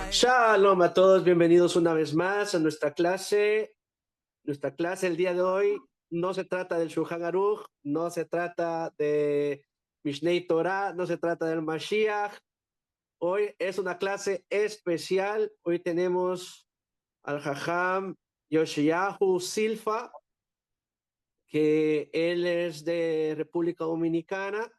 Shalom a todos, bienvenidos una vez más a nuestra clase. Nuestra clase el día de hoy no se trata del Shulchan Aruch, no se trata de Mishnei Torah, no se trata del Mashiach. Hoy es una clase especial. Hoy tenemos al Jajam Yoshiyahu Silfa, que él es de República Dominicana.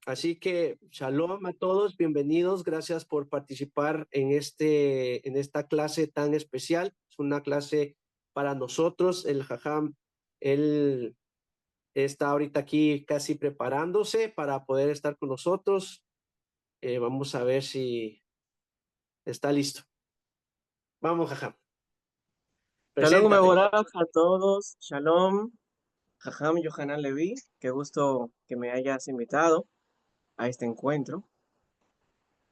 Así que shalom a todos, bienvenidos, gracias por participar en esta clase tan especial. Es una clase para nosotros. El Jajam, él está ahorita aquí casi preparándose para poder estar con nosotros. Vamos a ver si está listo. Vamos, Jajam. Shalom Preséntate. a todos, Shalom, Jajam Yohanan Levi, qué gusto que me hayas invitado a este encuentro.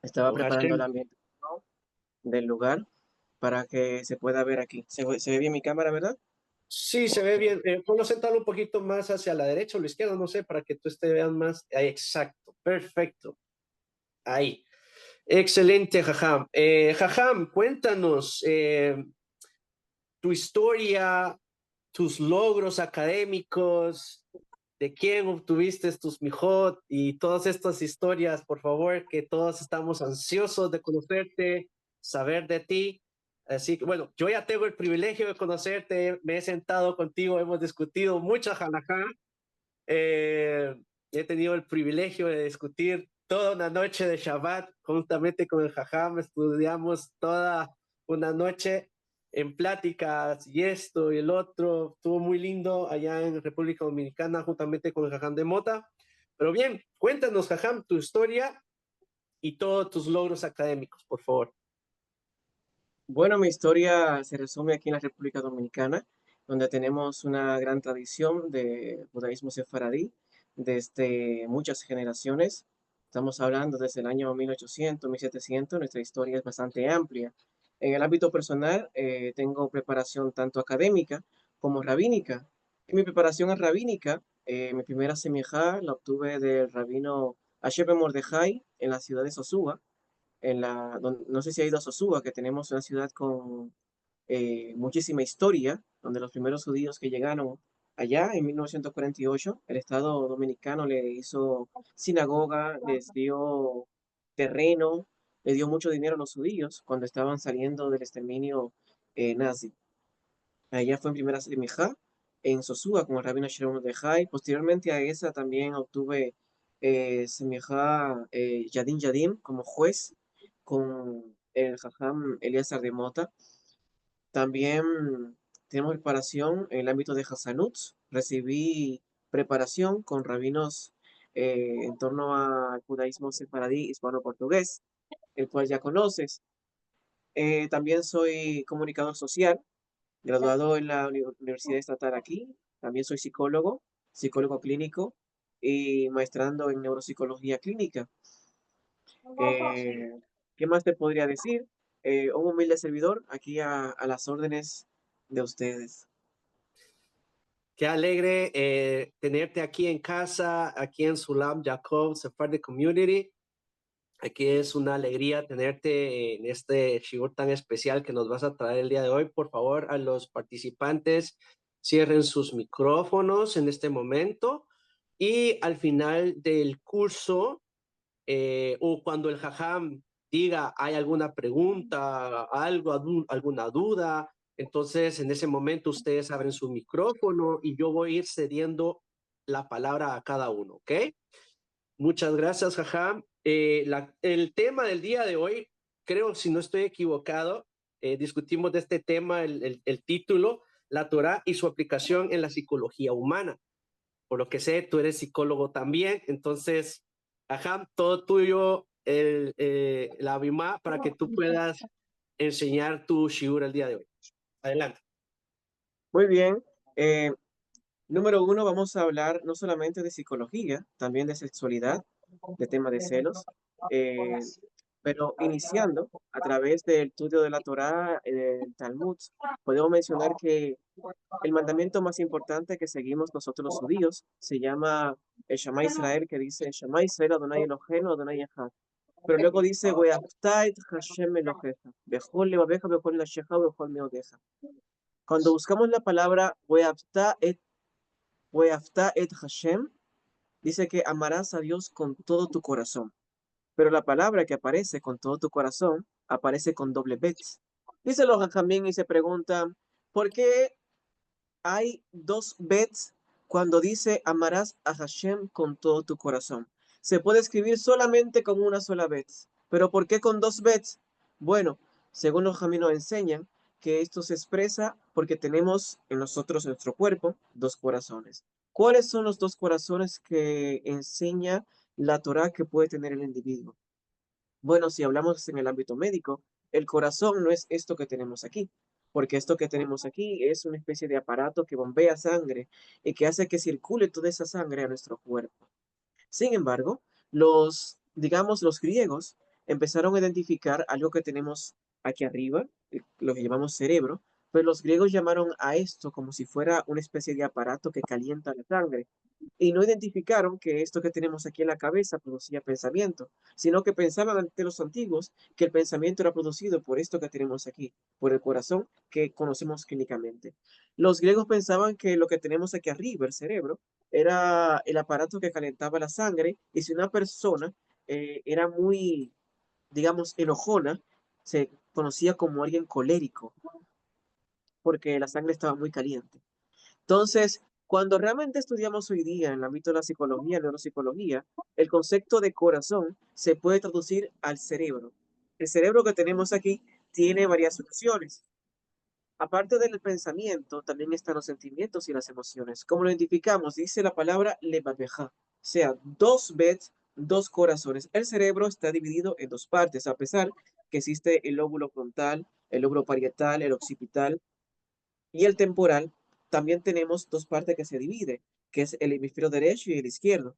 Estaba Baruch preparando el Hashem. ambiente del lugar para que se pueda ver aquí. ¿Se ve bien mi cámara, verdad? Sí, se ve bien. Ponlo sentado un poquito más hacia la derecha o la izquierda, no sé, para que tú te veas más. Ahí, exacto, perfecto. Ahí. Excelente, Jajam. Jajam, cuéntanos tu historia, tus logros académicos, de quién obtuviste tus mijot y todas estas historias, por favor, que todos estamos ansiosos de conocerte, saber de ti. Así que, bueno, yo ya tengo el privilegio de conocerte, me he sentado contigo, hemos discutido mucha halajá. Eh, He tenido el privilegio de discutir toda una noche de Shabbat juntamente con el Jajam. Estudiamos toda una noche en pláticas y esto y el otro. Estuvo muy lindo allá en República Dominicana juntamente con el Jajam de Mota. Pero bien, cuéntanos, Jajam, tu historia y todos tus logros académicos, por favor. Bueno, mi historia se resume aquí en la República Dominicana, donde tenemos una gran tradición de judaísmo sefaradí desde muchas generaciones. Estamos hablando desde el año 1800, 1700, nuestra historia es bastante amplia. En el ámbito personal, tengo preparación tanto académica como rabínica. En mi preparación rabínica, mi primera semijá la obtuve del rabino Ashebe Mordejai en la ciudad de Sosúa no sé si ha ido a Sosúa, que tenemos una ciudad con muchísima historia, donde los primeros judíos que llegaron allá en 1948, el Estado dominicano le hizo sinagoga, les dio terreno, le dio mucho dinero a los judíos cuando estaban saliendo del exterminio nazi. Allá fue en primera semijá en Sosúa con el rabino Shlomo Mordejai. Posteriormente a esa también obtuve semijá Yadim Yadim como juez con el Jajam Elías de Mota. También tenemos preparación en el ámbito de Hassanut. Recibí preparación con rabinos en torno al judaísmo sefaradí hispano-portugués, el cual ya conoces. También soy comunicador social, graduado en la Universidad Estatal aquí. También soy psicólogo, psicólogo clínico y maestrando en neuropsicología clínica. Eh, ¿Qué más te podría decir? Un humilde servidor aquí a las órdenes de ustedes. Qué alegre tenerte aquí en casa, aquí en Sulam Jacob Sephardi Community. Aquí es una alegría tenerte en este shiur tan especial que nos vas a traer el día de hoy. Por favor, a los participantes, cierren sus micrófonos en este momento y al final del curso o cuando el jajam diga hay alguna pregunta, algo, alguna duda, entonces en ese momento ustedes abren su micrófono y yo voy a ir cediendo la palabra a cada uno, ¿ok? Muchas gracias, Jajam. El tema del día de hoy, creo, si no estoy equivocado, discutimos de este tema, el título, la Torah y su aplicación en la psicología humana. Por lo que sé, tú eres psicólogo también, entonces, Jajam, todo tuyo, la Bimá, para que tú puedas enseñar tu shiur el día de hoy. Adelante. Muy bien. Eh, Número uno, vamos a hablar no solamente de psicología, también de sexualidad, de tema de celos. Eh, Pero iniciando a través del estudio de la Torá, del Talmud, podemos mencionar que el mandamiento más importante que seguimos nosotros los judíos se llama el Shema Israel, que dice Shema Israel Adonai Eloheinu Adonai Echad. Pero luego dice Ve'ahavta et Hashem Elohecha, bechol levaveja, bechol nafshecha, bechol meodeja. Cuando buscamos la palabra Ve'ahavta et Hashem, dice que amarás a Dios con todo tu corazón. Pero la palabra que aparece con todo tu corazón aparece con doble bet. Dice los Jajamín y se preguntan, ¿por qué hay dos bets cuando dice amarás a Hashem con todo tu corazón? Se puede escribir solamente con una sola bet, pero ¿por qué con dos bets? Bueno, según los Jajamín nos enseñan que esto se expresa porque tenemos en nosotros, en nuestro cuerpo, dos corazones. ¿Cuáles son los dos corazones que enseña la Torá que puede tener el individuo? Bueno, si hablamos en el ámbito médico, el corazón no es esto que tenemos aquí, porque esto que tenemos aquí es una especie de aparato que bombea sangre y que hace que circule toda esa sangre a nuestro cuerpo. Sin embargo, digamos, los griegos empezaron a identificar algo que tenemos aquí arriba, lo que llamamos cerebro, pero los griegos llamaron a esto como si fuera una especie de aparato que calienta la sangre. Y no identificaron que esto que tenemos aquí en la cabeza producía pensamiento, sino que pensaban ante los antiguos que el pensamiento era producido por esto que tenemos aquí, por el corazón que conocemos clínicamente. Los griegos pensaban que lo que tenemos aquí arriba, el cerebro, era el aparato que calentaba la sangre y si una persona era muy, digamos, enojona, se conocía como alguien colérico porque la sangre estaba muy caliente. Entonces, cuando realmente estudiamos hoy día en el ámbito de la psicología, neuropsicología, el concepto de corazón se puede traducir al cerebro. El cerebro que tenemos aquí tiene varias funciones. Aparte del pensamiento, también están los sentimientos y las emociones. ¿Cómo lo identificamos? Dice la palabra levaveja, o sea, dos bets, dos corazones. El cerebro está dividido en dos partes, a pesar que existe el lóbulo frontal, el lóbulo parietal, el occipital y el temporal. También tenemos dos partes que se dividen, que es el hemisferio derecho y el izquierdo.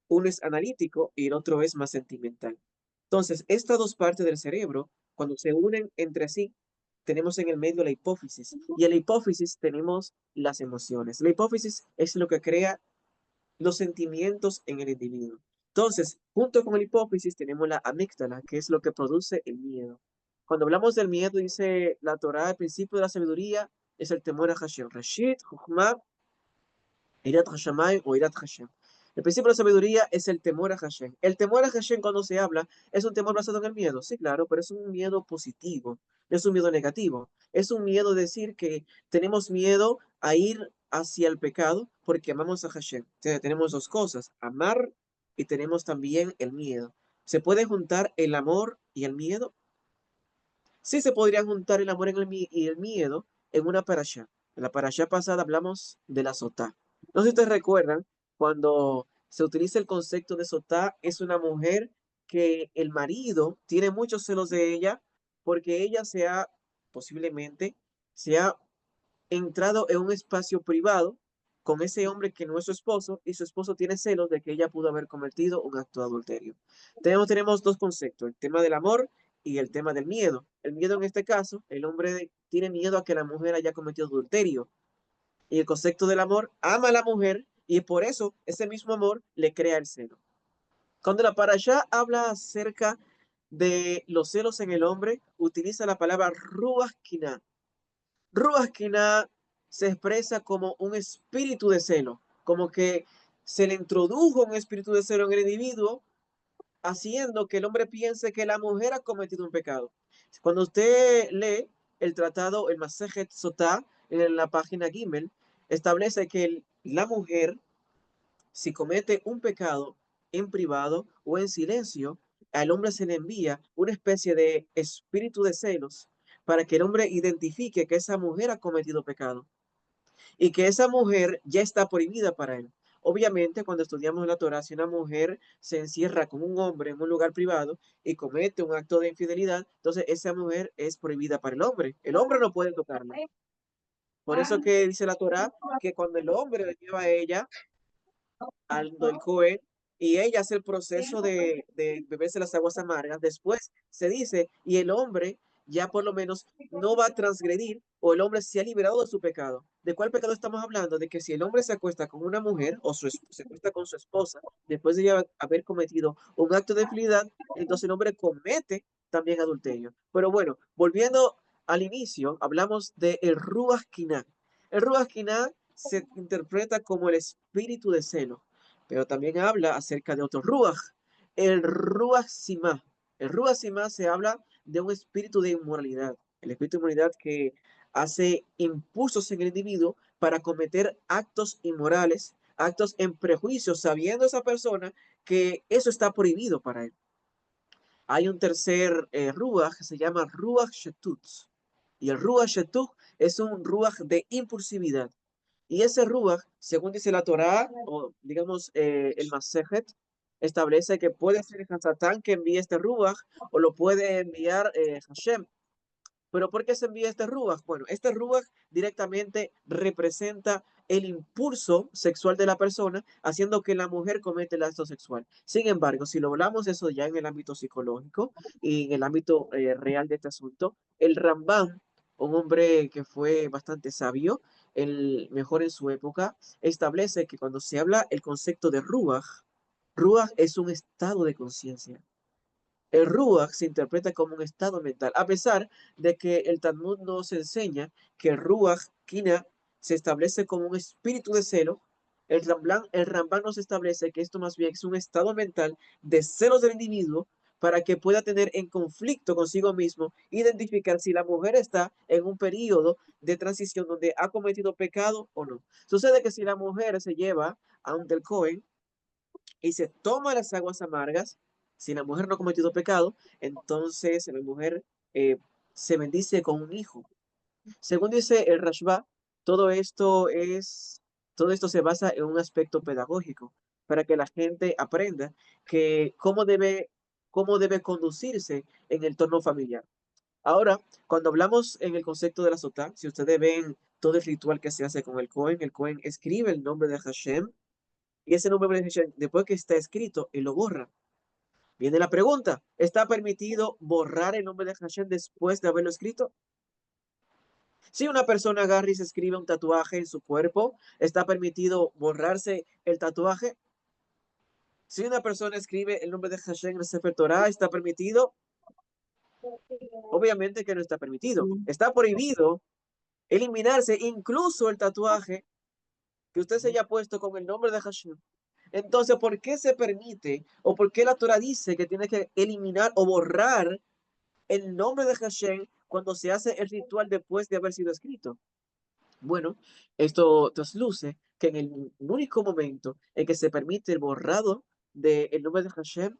Uno es analítico y el otro es más sentimental. Entonces, estas dos partes del cerebro, cuando se unen entre sí, tenemos en el medio la hipófisis y en la hipófisis tenemos las emociones. La hipófisis es lo que crea los sentimientos en el individuo. Entonces, junto con la hipófisis tenemos la amígdala, que es lo que produce el miedo. Cuando hablamos del miedo, dice la Torá, el principio de la sabiduría es el temor a Hashem. Rashid, Juchma, Irat Hashamay o Irat Hashem. El principio de la sabiduría es el temor a Hashem. El temor a Hashem, cuando se habla, es un temor basado en el miedo. Sí, claro, pero es un miedo positivo, no es un miedo negativo. Es un miedo decir que tenemos miedo a ir hacia el pecado porque amamos a Hashem. Entonces, tenemos dos cosas, amar y tenemos también el miedo. ¿Se puede juntar el amor y el miedo? Sí se podría juntar el amor y el miedo en una parashá. En la parashá pasada hablamos de la sotá. No sé si ustedes recuerdan, cuando se utiliza el concepto de sotá, es una mujer que el marido tiene muchos celos de ella porque ella posiblemente, se ha entrado en un espacio privado con ese hombre que no es su esposo y su esposo tiene celos de que ella pudo haber cometido un acto de adulterio. Tenemos dos conceptos, el tema del amor y el tema del miedo. El miedo en este caso, el hombre tiene miedo a que la mujer haya cometido adulterio y el concepto del amor ama a la mujer y por eso ese mismo amor le crea el celo. Cuando la parashá habla acerca de los celos en el hombre, utiliza la palabra ruach kiná. Ruach Kiná se expresa como un espíritu de celo, como que se le introdujo un espíritu de celo en el individuo, haciendo que el hombre piense que la mujer ha cometido un pecado. Cuando usted lee el tratado, el Masejet Sotá, en la página Gimel, establece que la mujer, si comete un pecado en privado o en silencio, al hombre se le envía una especie de espíritu de celos para que el hombre identifique que esa mujer ha cometido pecado y que esa mujer ya está prohibida para él. Obviamente, cuando estudiamos la Torah, si una mujer se encierra con un hombre en un lugar privado y comete un acto de infidelidad, entonces esa mujer es prohibida para el hombre. El hombre no puede tocarla. Por eso que dice la Torah que cuando el hombre le lleva a ella al del Cohen, y ella hace el proceso de beberse las aguas amargas. Después se dice, y el hombre ya por lo menos no va a transgredir o el hombre se ha liberado de su pecado. ¿De cuál pecado estamos hablando? De que si el hombre se acuesta con una mujer o se acuesta con su esposa después de ya haber cometido un acto de infidelidad, entonces el hombre comete también adulterio. Pero bueno, volviendo al inicio, hablamos de el Ruach Kiná. El Ruach Kiná se interpreta como el espíritu de celo, pero también habla acerca de otro Ruach, el Ruach Simá. El Ruach Simá se habla de un espíritu de inmoralidad, el espíritu de inmoralidad que hace impulsos en el individuo para cometer actos inmorales, actos en prejuicio, sabiendo esa persona que eso está prohibido para él. Hay un tercer Ruach que se llama Ruach Shetut. Y el Ruach Shetut es un Ruach de impulsividad. Y ese Ruach, según dice la Torá, o digamos el Masejet, establece que puede ser Hasatán que envíe este Ruach, o lo puede enviar Hashem. Pero ¿por qué se envía este Ruach? Bueno, este Ruach directamente representa el impulso sexual de la persona, haciendo que la mujer cometa el acto sexual. Sin embargo, si lo hablamos eso ya en el ámbito psicológico y en el ámbito real de este asunto, el Rambam, un hombre que fue bastante sabio, el mejor en su época, establece que cuando se habla el concepto de Ruach, Ruach es un estado de conciencia. El Ruach se interpreta como un estado mental, a pesar de que el Talmud nos enseña que el Ruach Kina se establece como un espíritu de celo. El Rambam nos establece que esto más bien es un estado mental de celos del individuo para que pueda tener en conflicto consigo mismo, identificar si la mujer está en un periodo de transición donde ha cometido pecado o no. Sucede que si la mujer se lleva a un del Cohen y se toma las aguas amargas, si la mujer no ha cometido pecado, entonces la mujer eh, se bendice con un hijo. Según dice el Rashba, todo esto todo esto se basa en un aspecto pedagógico, para que la gente aprenda que cómo debe conducirse en el torno familiar. Ahora, cuando hablamos en el concepto de la sotá, si ustedes ven todo el ritual que se hace con el Cohen escribe el nombre de Hashem, y ese nombre de Hashem, después que está escrito, él lo borra. Viene la pregunta, ¿está permitido borrar el nombre de Hashem después de haberlo escrito? Si una persona agarra y se escribe un tatuaje en su cuerpo, ¿está permitido borrarse el tatuaje? Si una persona escribe el nombre de Hashem en el Sefer Torah, ¿está permitido? Obviamente que no está permitido. Está prohibido eliminarse incluso el tatuaje que usted se haya puesto con el nombre de Hashem. Entonces, ¿por qué se permite o por qué la Torah dice que tiene que eliminar o borrar el nombre de Hashem cuando se hace el ritual después de haber sido escrito? Bueno, esto trasluce que en el único momento en que se permite el borrado del nombre de Hashem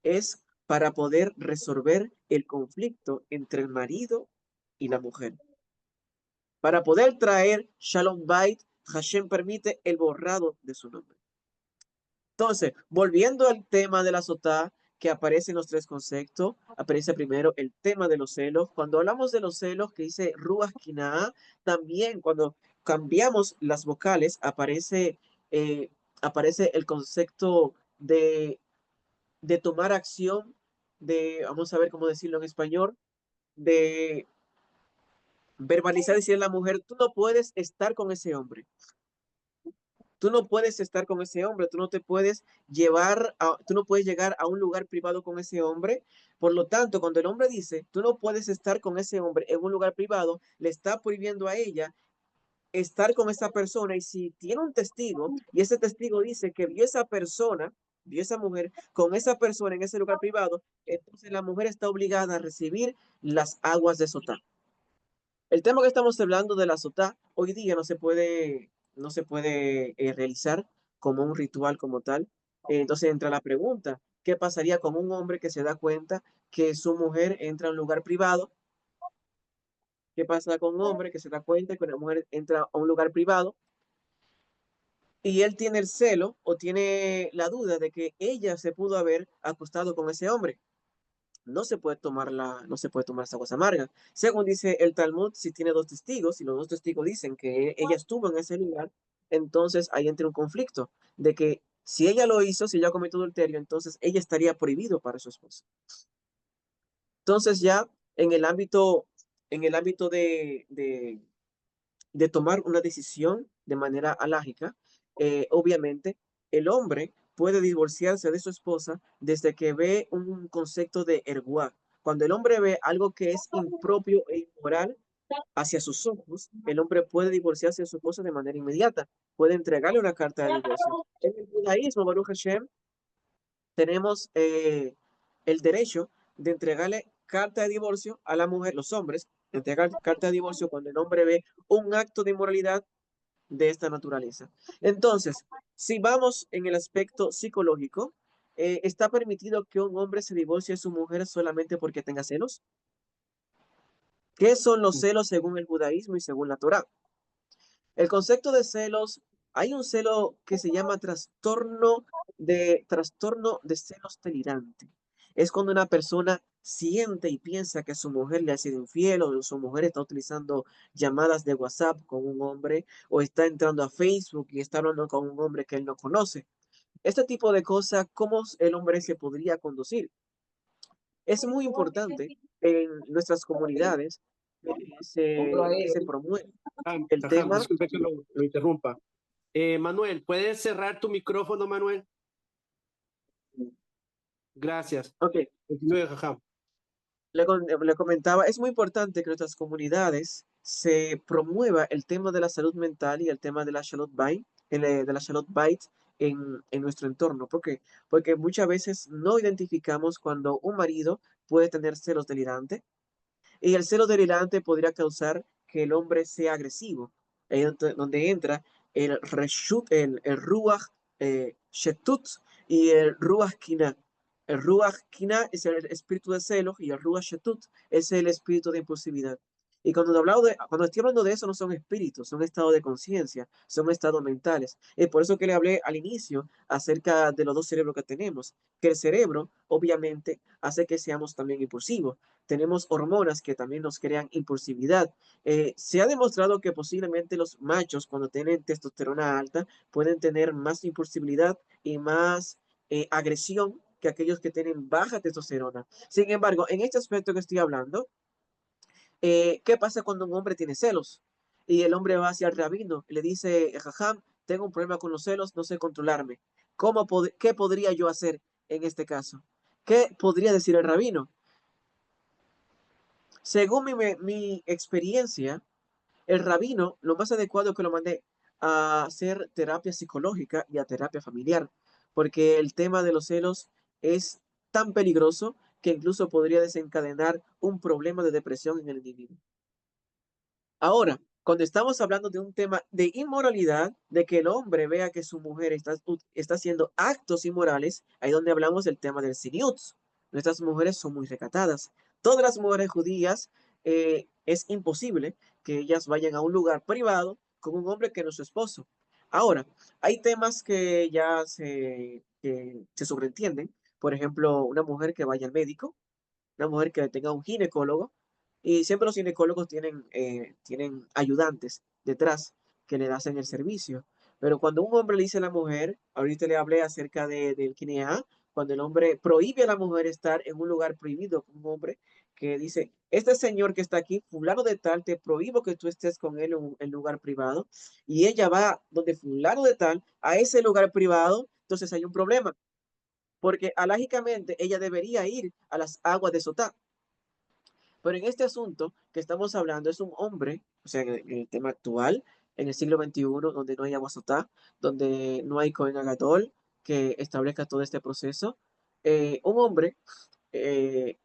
es para poder resolver el conflicto entre el marido y la mujer. Para poder traer Shalom Bait, Hashem permite el borrado de su nombre. Entonces, volviendo al tema de la sotá, que aparece en los tres conceptos, aparece primero el tema de los celos. Cuando hablamos de los celos, que dice Ruach Kinaa, también cuando cambiamos las vocales, aparece el concepto de tomar acción, vamos a ver cómo decirlo en español, de verbalizar, decirle a la mujer, tú no puedes estar con ese hombre. Tú no puedes estar con ese hombre, tú no te puedes tú no puedes llegar a un lugar privado con ese hombre. Por lo tanto, cuando el hombre dice, tú no puedes estar con ese hombre en un lugar privado, le está prohibiendo a ella estar con esa persona. Y si tiene un testigo y ese testigo dice que vio esa mujer con esa persona en ese lugar privado, entonces la mujer está obligada a recibir las aguas de Sotá. El tema que estamos hablando de la sotá hoy día no se puede realizar como un ritual como tal. Entonces entra la pregunta, ¿qué pasaría con un hombre que se da cuenta que su mujer entra a un lugar privado? ¿Qué pasa con un hombre que se da cuenta que una mujer entra a un lugar privado y él tiene el celo o tiene la duda de que ella se pudo haber acostado con ese hombre? No se puede tomar esa cosa amarga. Según dice el Talmud, si tiene dos testigos, y los dos testigos dicen que ella estuvo en ese lugar, entonces ahí entra un conflicto de que Si ella lo hizo, si ella cometió adulterio, entonces ella estaría prohibido para su esposo. Entonces ya en el ámbito de tomar una decisión de manera alágica, obviamente el hombre puede divorciarse de su esposa desde que ve un concepto de erguá. Cuando el hombre ve algo que es impropio e inmoral hacia sus ojos, el hombre puede divorciarse de su esposa de manera inmediata, puede entregarle una carta de divorcio. En el judaísmo, Baruch Hashem, tenemos el derecho de entregarle carta de divorcio a la mujer, los hombres, entregar carta de divorcio cuando el hombre ve un acto de inmoralidad de esta naturaleza. Entonces, si vamos en el aspecto psicológico, ¿está permitido que un hombre se divorcie de su mujer solamente porque tenga celos? ¿Qué son los celos según el judaísmo y según la Torá? El concepto de celos, hay un celo que se llama trastorno de celos delirante. Es cuando una persona siente y piensa que su mujer le ha sido infiel o su mujer está utilizando llamadas de WhatsApp con un hombre o está entrando a Facebook y está hablando con un hombre que él no conoce. Este tipo de cosas, ¿cómo el hombre se podría conducir? Es muy importante en nuestras comunidades que se promueva el Ajá, tema. disculpe que lo interrumpa. Manuel, ¿puedes cerrar tu micrófono, Manuel? Gracias. Ok, Continúe, Jajam. le comentaba, es muy importante que en nuestras comunidades se promueva el tema de la salud mental y el tema de la Shalom Bait, de la Shalom Bait en nuestro entorno. ¿Por qué? Porque muchas veces no identificamos cuando un marido puede tener celos delirantes y el celo delirante podría causar que el hombre sea agresivo. Ahí es donde entra el reshut, el ruach shetut y el ruach kina. El ruach kina es el espíritu de celo y el ruach shetut es el espíritu de impulsividad. Y cuando estoy hablando de eso, no son espíritus, son estados de conciencia, son estados mentales. Es por eso que le hablé al inicio acerca de los dos cerebros que tenemos, que el cerebro, obviamente, hace que seamos también impulsivos. Tenemos hormonas que también nos crean impulsividad. Se ha demostrado que posiblemente los machos, cuando tienen testosterona alta, pueden tener más impulsividad y más agresión que aquellos que tienen baja testosterona. Sin embargo, en este aspecto que estoy hablando, ¿qué pasa cuando un hombre tiene celos? Y el hombre va hacia el rabino y le dice, jajam, tengo un problema con los celos, no sé controlarme. ¿Qué podría yo hacer en este caso? ¿Qué podría decir el rabino? Según mi experiencia, el rabino, lo más adecuado es que lo mande a hacer terapia psicológica y a terapia familiar, porque el tema de los celos es tan peligroso que incluso podría desencadenar un problema de depresión en el individuo. Ahora, cuando estamos hablando de un tema de inmoralidad, de que el hombre vea que su mujer está haciendo actos inmorales, ahí donde hablamos del tema del siniut. Nuestras mujeres son muy recatadas. Todas las mujeres judías es imposible que ellas vayan a un lugar privado con un hombre que no es su esposo. Ahora, hay temas que se sobreentienden. Por ejemplo, una mujer que vaya al médico, una mujer que tenga un ginecólogo, y siempre los ginecólogos tienen ayudantes detrás que le hacen el servicio. Pero cuando un hombre le dice a la mujer, ahorita le hablé acerca del KNA, cuando el hombre prohíbe a la mujer estar en un lugar prohibido, un hombre que dice, este señor que está aquí, fulano de tal, te prohíbo que tú estés con él en lugar privado, y ella va donde fulano de tal, a ese lugar privado, entonces hay un problema porque alágicamente ella debería ir a las aguas de Sotá. Pero en este asunto que estamos hablando es un hombre, o sea, en el tema actual, en el siglo XXI, donde no hay agua Sotá, donde no hay Cohen Agadol que establezca todo este proceso, un hombre, eh,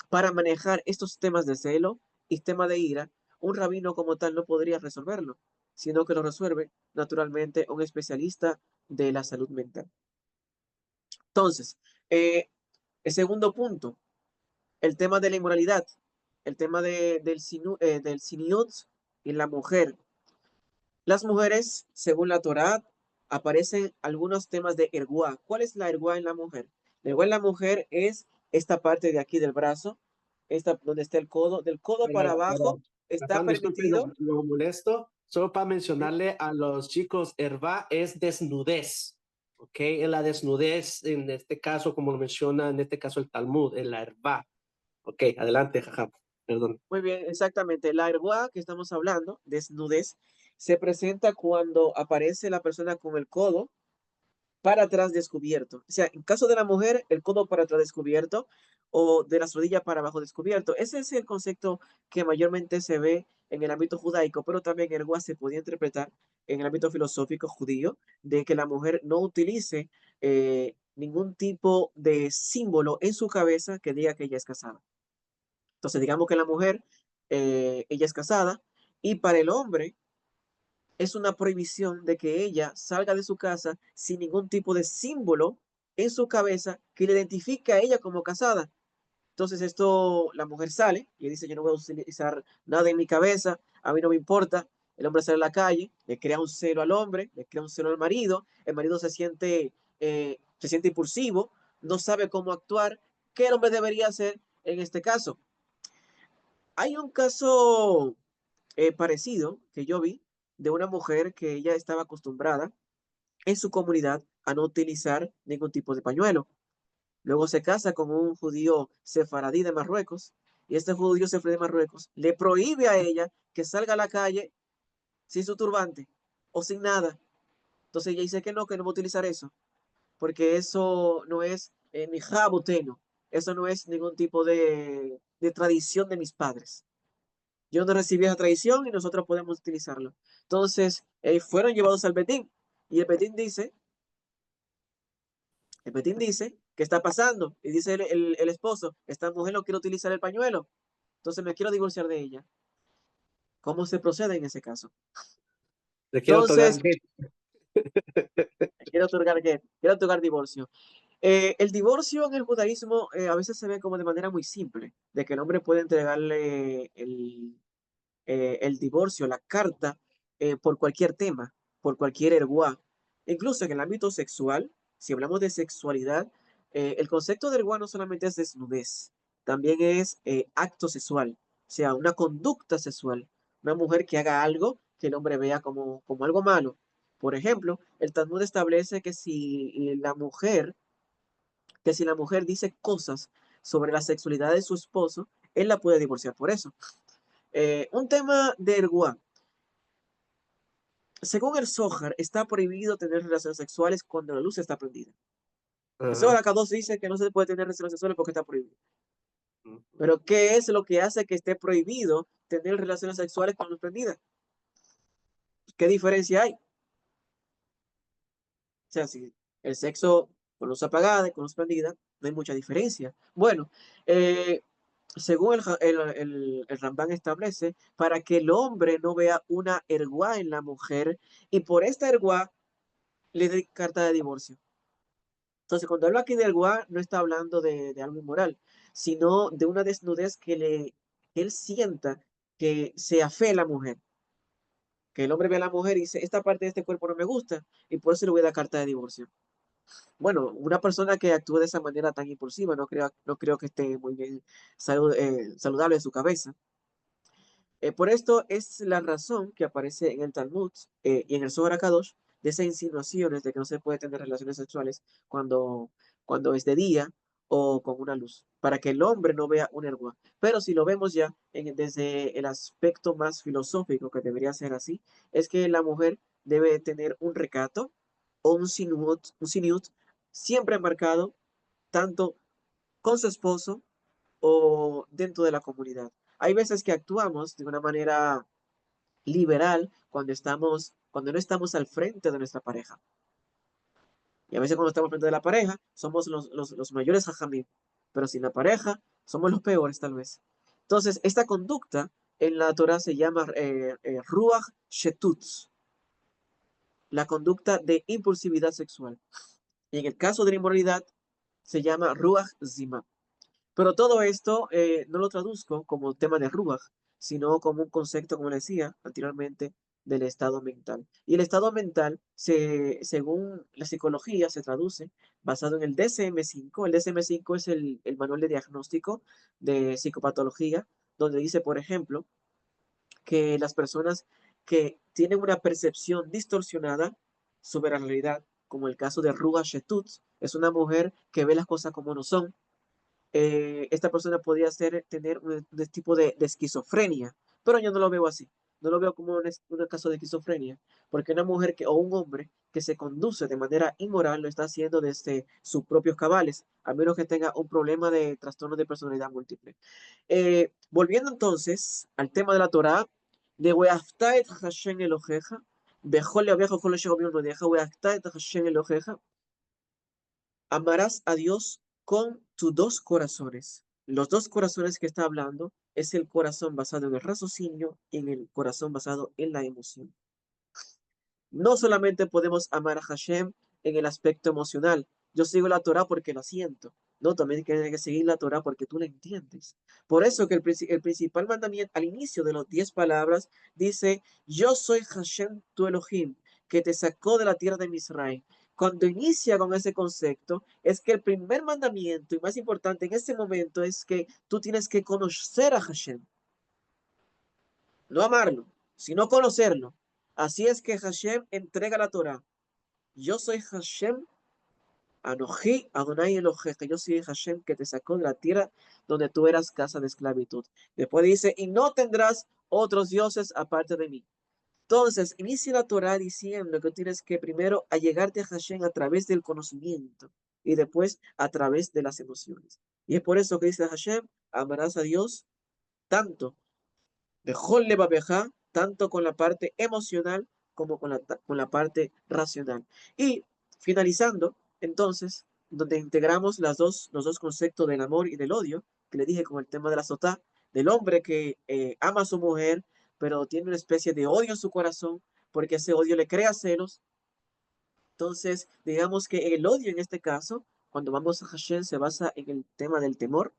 para manejar estos temas de celo y tema de ira, un rabino como tal no podría resolverlo, sino que lo resuelve naturalmente un especialista de la salud mental. Entonces, el segundo punto, el tema de la inmoralidad, el tema del siniut y la mujer. Las mujeres, según la Torá, aparecen algunos temas de erguá. ¿Cuál es la erguá en la mujer? La erguá en la mujer es esta parte de aquí del brazo, esta, donde está el codo, del codo para abajo, está Ajá, disculpe, permitido. lo molesto. Solo para mencionarle a los chicos, herba es desnudez. ¿ok? En la desnudez, en este caso, como lo menciona, en este caso el Talmud, en la herba. Ok, adelante, jaja, perdón. Muy bien, exactamente. La erguá que estamos hablando, desnudez, se presenta cuando aparece la persona con el codo para atrás descubierto. O sea, en caso de la mujer, el codo para atrás descubierto o de las rodillas para abajo descubierto. Ese es el concepto que mayormente se ve en el ámbito judaico, pero también el erguá se podía interpretar en el ámbito filosófico judío de que la mujer no utilice ningún tipo de símbolo en su cabeza que diga que ella es casada. Entonces, digamos que la mujer, ella es casada y para el hombre es una prohibición de que ella salga de su casa sin ningún tipo de símbolo en su cabeza que le identifique a ella como casada. Entonces esto, la mujer sale y dice, yo no voy a utilizar nada en mi cabeza, a mí no me importa. El hombre sale a la calle, le crea un celo al hombre, le crea un celo al marido, el marido se siente impulsivo, no sabe cómo actuar. ¿Qué el hombre debería hacer en este caso? Hay un caso parecido que yo vi de una mujer que ella estaba acostumbrada en su comunidad a no utilizar ningún tipo de pañuelo. Luego se casa con un judío sefaradí de Marruecos y este judío sefaradí de Marruecos le prohíbe a ella que salga a la calle sin su turbante o sin nada. Entonces ella dice que no va a utilizar eso, porque eso no es mi jaboteno, eso no es ningún tipo de tradición de mis padres. Yo no recibí esa tradición y nosotros podemos utilizarlo. Entonces, fueron llevados al Betín y el Betín dice, ¿qué está pasando? Y dice el esposo, esta mujer no quiere utilizar el pañuelo, entonces me quiero divorciar de ella. ¿Cómo se procede en ese caso? Le quiero otorgar Entonces, gay. quiere otorgar divorcio. El divorcio en el judaísmo a veces se ve como de manera muy simple, de que el hombre puede entregarle el divorcio, la carta, por cualquier tema, por cualquier erguá. Incluso en el ámbito sexual, si hablamos de sexualidad, el concepto de erguá no solamente es desnudez, también es acto sexual, o sea, una conducta sexual. Una mujer que haga algo que el hombre vea como algo malo. Por ejemplo, el Talmud establece que si la mujer dice cosas sobre la sexualidad de su esposo, él la puede divorciar por eso. Un tema de erguá. Según el Zohar, está prohibido tener relaciones sexuales cuando la luz está prendida. El Zohar Ajá. acá 2 dice que no se puede tener relaciones sexuales porque está prohibido. Ujú. Pero ¿qué es lo que hace que esté prohibido tener relaciones sexuales con luz prendida? ¿Qué diferencia hay? O sea, si el sexo con luz apagada y con luz prendida, no hay mucha diferencia. Bueno, eh, según el Rambán establece, para que el hombre no vea una erguá en la mujer y por esta erguá le dé carta de divorcio. Entonces, cuando habla aquí del gua, no está hablando de algo inmoral, sino de una desnudez que él sienta que se afee a la mujer, que el hombre ve a la mujer y dice, esta parte de este cuerpo no me gusta, y por eso le voy a dar carta de divorcio. Bueno, una persona que actúe de esa manera tan impulsiva, no creo que esté muy bien saludable de su cabeza. Por esto es la razón que aparece en el Talmud y en el Zohar HaKadosh de esas insinuaciones de que no se puede tener relaciones sexuales cuando, cuando es de día o con una luz, para que el hombre no vea un erguá. Pero si lo vemos ya desde el aspecto más filosófico, que debería ser así, es que la mujer debe tener un recato o un siniut siempre marcado tanto con su esposo o dentro de la comunidad. Hay veces que actuamos de una manera liberal cuando no estamos al frente de nuestra pareja. Y a veces cuando estamos al frente de la pareja, somos los mayores jajamim, pero sin la pareja, somos los peores tal vez. Entonces, esta conducta en la Torah se llama Ruach Shetutz, la conducta de impulsividad sexual. Y en el caso de la inmoralidad, se llama Ruach Zima. Pero todo esto no lo traduzco como tema de Ruach, sino como un concepto, como le decía anteriormente, del estado mental. Y el estado mental, según la psicología, se traduce basado en el DSM-5. El DSM-5 es el manual de diagnóstico de psicopatología, donde dice, por ejemplo, que las personas que tienen una percepción distorsionada sobre la realidad como el caso de Ruga Shetut, es una mujer que ve las cosas como no son. Esta persona podría tener un tipo de esquizofrenia, pero yo no lo veo así. No lo veo como un caso de esquizofrenia, porque una mujer o un hombre que se conduce de manera inmoral lo está haciendo desde sus propios cabales, a menos que tenga un problema de trastorno de personalidad múltiple. Volviendo entonces al tema de la Torá, de Weafta et Hashem Eloheja, Bejol Leabejo Kol Asher Omer Modeja, Weafta et Hashem Eloheja, amarás a Dios con tus dos corazones. Los dos corazones que está hablando es el corazón basado en el raciocinio y en el corazón basado en la emoción. No solamente podemos amar a Hashem en el aspecto emocional. Yo sigo la Torah porque la siento. No, también tienes que seguir la Torah porque tú la entiendes. Por eso que el principal mandamiento al inicio de las 10 palabras dice, yo soy Hashem tu Elohim, que te sacó de la tierra de Misraim. Cuando inicia con ese concepto, es que el primer mandamiento y más importante en ese momento es que tú tienes que conocer a Hashem. No amarlo, sino conocerlo. Así es que Hashem entrega la Torah. Yo soy Hashem, Anoji, Adonai Eloheja. Yo soy Hashem que te sacó de la tierra donde tú eras casa de esclavitud. Después dice, y no tendrás otros dioses aparte de mí. Entonces, inicia la Torah diciendo que tienes que primero allegarte a Hashem a través del conocimiento y después a través de las emociones. Y es por eso que dice Hashem, amarás a Dios tanto Bejol Levabeja, tanto con la parte emocional como con la parte racional. Y finalizando, entonces, donde integramos los dos conceptos del amor y del odio, que le dije con el tema de la sotá, del hombre que ama a su mujer, pero tiene una especie de odio en su corazón, porque ese odio le crea celos. Entonces, digamos que el odio en este caso, cuando vamos a Hashem, se basa en el tema del temor,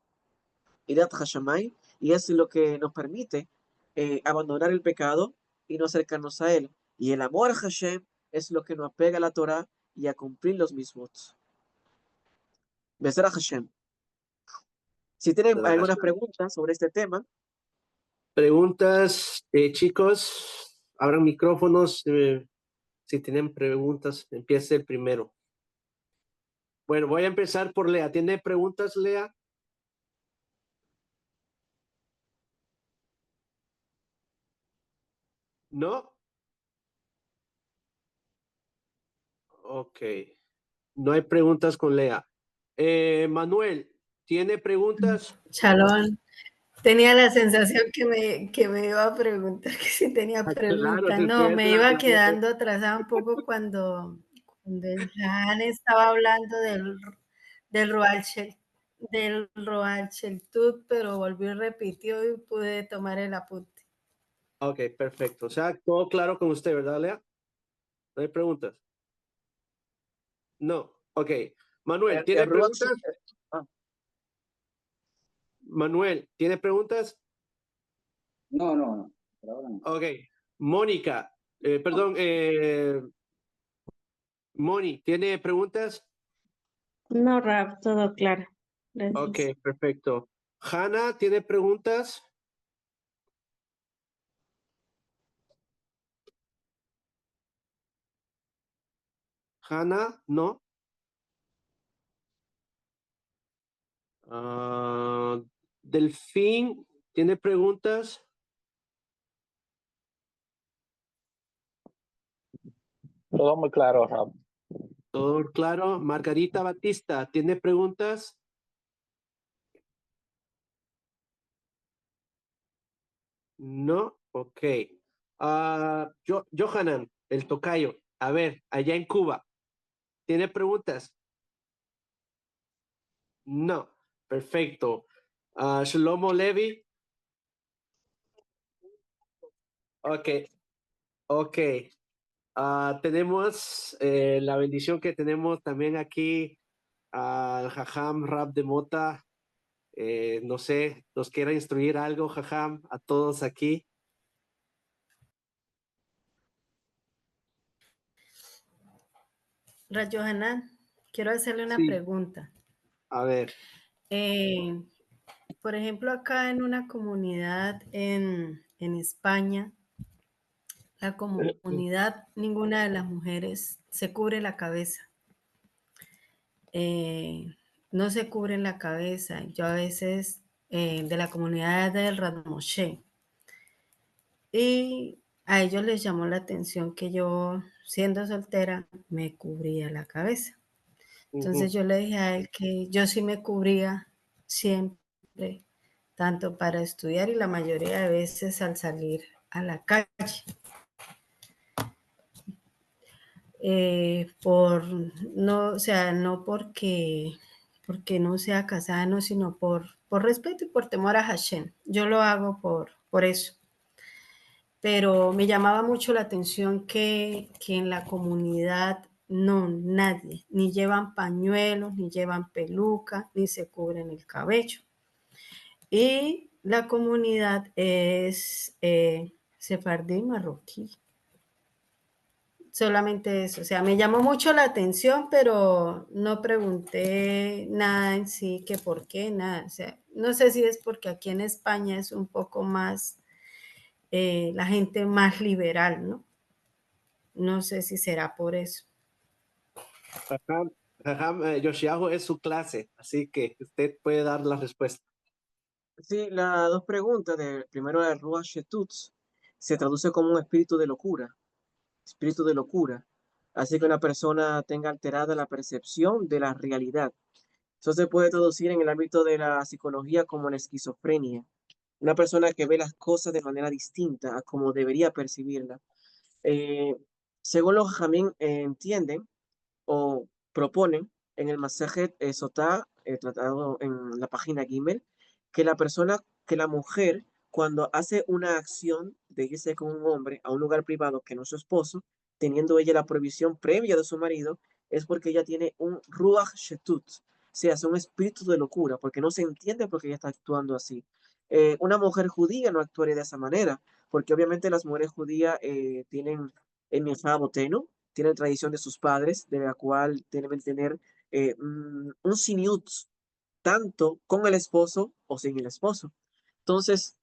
Irat Hashamay, y es lo que nos permite abandonar el pecado y no acercarnos a él. Y el amor a Hashem es lo que nos apega a la Torah y a cumplir los mismos. Besar a Hashem. Si tienen algunas preguntas sobre este tema. Preguntas, chicos, abran micrófonos. Si tienen preguntas, empiece el primero. Bueno, voy a empezar por Lea. ¿Tiene preguntas, Lea? ¿No? Ok. No hay preguntas con Lea. Manuel, ¿tiene preguntas? Chalón, tenía la sensación que me iba a preguntar que si tenía Claro, preguntas. No, me iba quedando atrasada un poco cuando Jan estaba hablando del Roal Sheltut, pero volvió y repitió y pude tomar el apunte. Ok, perfecto. O sea, todo claro con usted, ¿verdad, Lea? ¿No hay preguntas? No. Ok. Manuel, ¿tiene preguntas? Manuel, ¿tiene preguntas? No. Por ahora no. Ok. Mónica, perdón, Moni, ¿tiene preguntas? No, Rap, todo claro. Gracias. Ok, perfecto. Hanna, ¿tiene preguntas? Hanna, ¿no? Delfín, ¿tiene preguntas? Todo muy claro, Rab. Todo claro. Margarita Batista, ¿tiene preguntas? No, ok. Johanan, el tocayo, a ver, allá en Cuba, ¿tiene preguntas? No, perfecto. Shlomo Levi, ok, ok. Tenemos la bendición que tenemos también aquí al Jajam Rab de Mota. No sé, ¿nos quiera instruir algo, Jajam, a todos aquí? Rayo Hanan, quiero hacerle una Sí. pregunta. A ver. Por ejemplo, acá en una comunidad en España, la comunidad, ninguna de las mujeres se cubre la cabeza. No se cubren la cabeza. Yo a veces, de la comunidad del Radmoshe, y a ellos les llamó la atención que yo, siendo soltera, me cubría la cabeza. Entonces yo le dije a él que yo sí me cubría siempre, tanto para estudiar y la mayoría de veces al salir a la calle. No, o sea, no porque no sea casada, no, sino por respeto y por temor a Hashem. Yo lo hago por eso. Pero me llamaba mucho la atención que en la comunidad no, nadie, ni llevan pañuelos, ni llevan peluca, ni se cubren el cabello. Y la comunidad es sefardí marroquí. Solamente eso, o sea, me llamó mucho la atención, pero no pregunté nada en sí, que por qué, nada. O sea, no sé si es porque aquí en España es un poco más, la gente más liberal, ¿no? No sé si será por eso. Yoshiahu es su clase, así que usted puede dar la respuesta. Sí, las dos preguntas. Primero, la Ruach Shetutz se traduce como un espíritu de locura. Espíritu de locura. Así que una persona tenga alterada la percepción de la realidad. Eso se puede traducir en el ámbito de la psicología como la esquizofrenia. Una persona que ve las cosas de manera distinta a como debería percibirla. Según los Jamín entienden o proponen en el Masajet Sotá, tratado en la página Gimel, que la mujer, cuando hace una acción de irse con un hombre a un lugar privado que no es su esposo, teniendo ella la prohibición previa de su marido, es porque ella tiene un Ruach Shetut, o sea, es un espíritu de locura, porque no se entiende por qué ella está actuando así. Una mujer judía no actuaría de esa manera, porque obviamente las mujeres judías tienen el Mifá Boteno, tienen tradición de sus padres, de la cual deben tener un siniut, tanto con el esposo o sin el esposo. Entonces,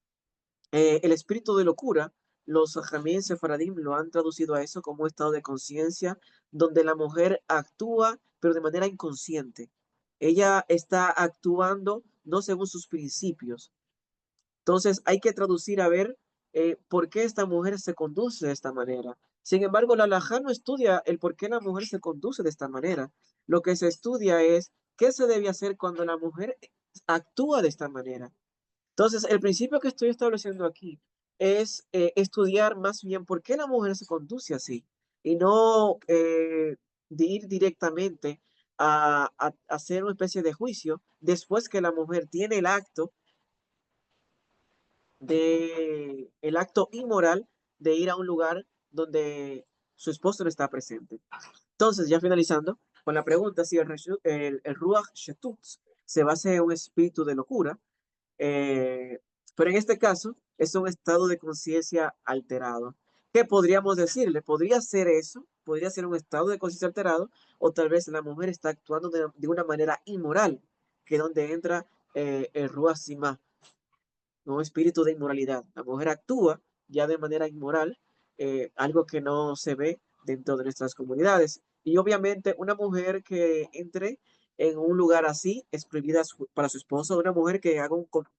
el espíritu de locura, los Jamín Sefaradim lo han traducido a eso como un estado de conciencia donde la mujer actúa, pero de manera inconsciente. Ella está actuando no según sus principios. Entonces, hay que traducir a ver por qué esta mujer se conduce de esta manera. Sin embargo, la halajá no estudia el por qué la mujer se conduce de esta manera. Lo que se estudia es qué se debe hacer cuando la mujer actúa de esta manera. Entonces, el principio que estoy estableciendo aquí es estudiar más bien por qué la mujer se conduce así y no de ir directamente a hacer una especie de juicio después que la mujer tiene el acto inmoral de ir a un lugar donde su esposo no está presente. Entonces, ya finalizando con la pregunta, si el Ruach Shetutz se basa en un espíritu de locura, pero en este caso es un estado de conciencia alterado. ¿Qué podríamos decirle? Podría ser eso, podría ser un estado de conciencia alterado, o tal vez la mujer está actuando de una manera inmoral, que es donde entra el Ruach Simá, un espíritu de inmoralidad. La mujer actúa ya de manera inmoral, algo que no se ve dentro de nuestras comunidades. Y obviamente una mujer que entre en un lugar así es prohibida para su esposo. Una mujer que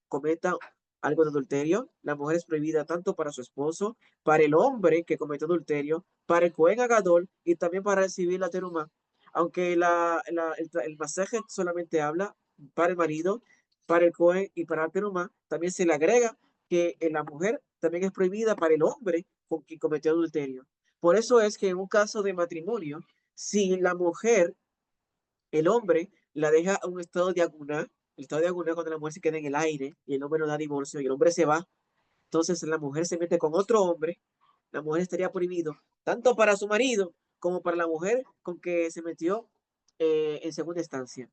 cometa algo de adulterio, la mujer es prohibida tanto para su esposo, para el hombre que cometió adulterio, para el Cohen Agadol y también para recibir la teruma. Aunque el pasaje solamente habla para el marido, para el Cohen y para la teruma, también se le agrega que la mujer también es prohibida para el hombre con quien cometió adulterio. Por eso es que en un caso de matrimonio, si la mujer, el hombre, la deja a un estado de aguná, el estado de aguná es cuando la mujer se queda en el aire y el hombre no da divorcio y el hombre se va, entonces la mujer se mete con otro hombre, la mujer estaría prohibido tanto para su marido como para la mujer con que se metió en segunda instancia.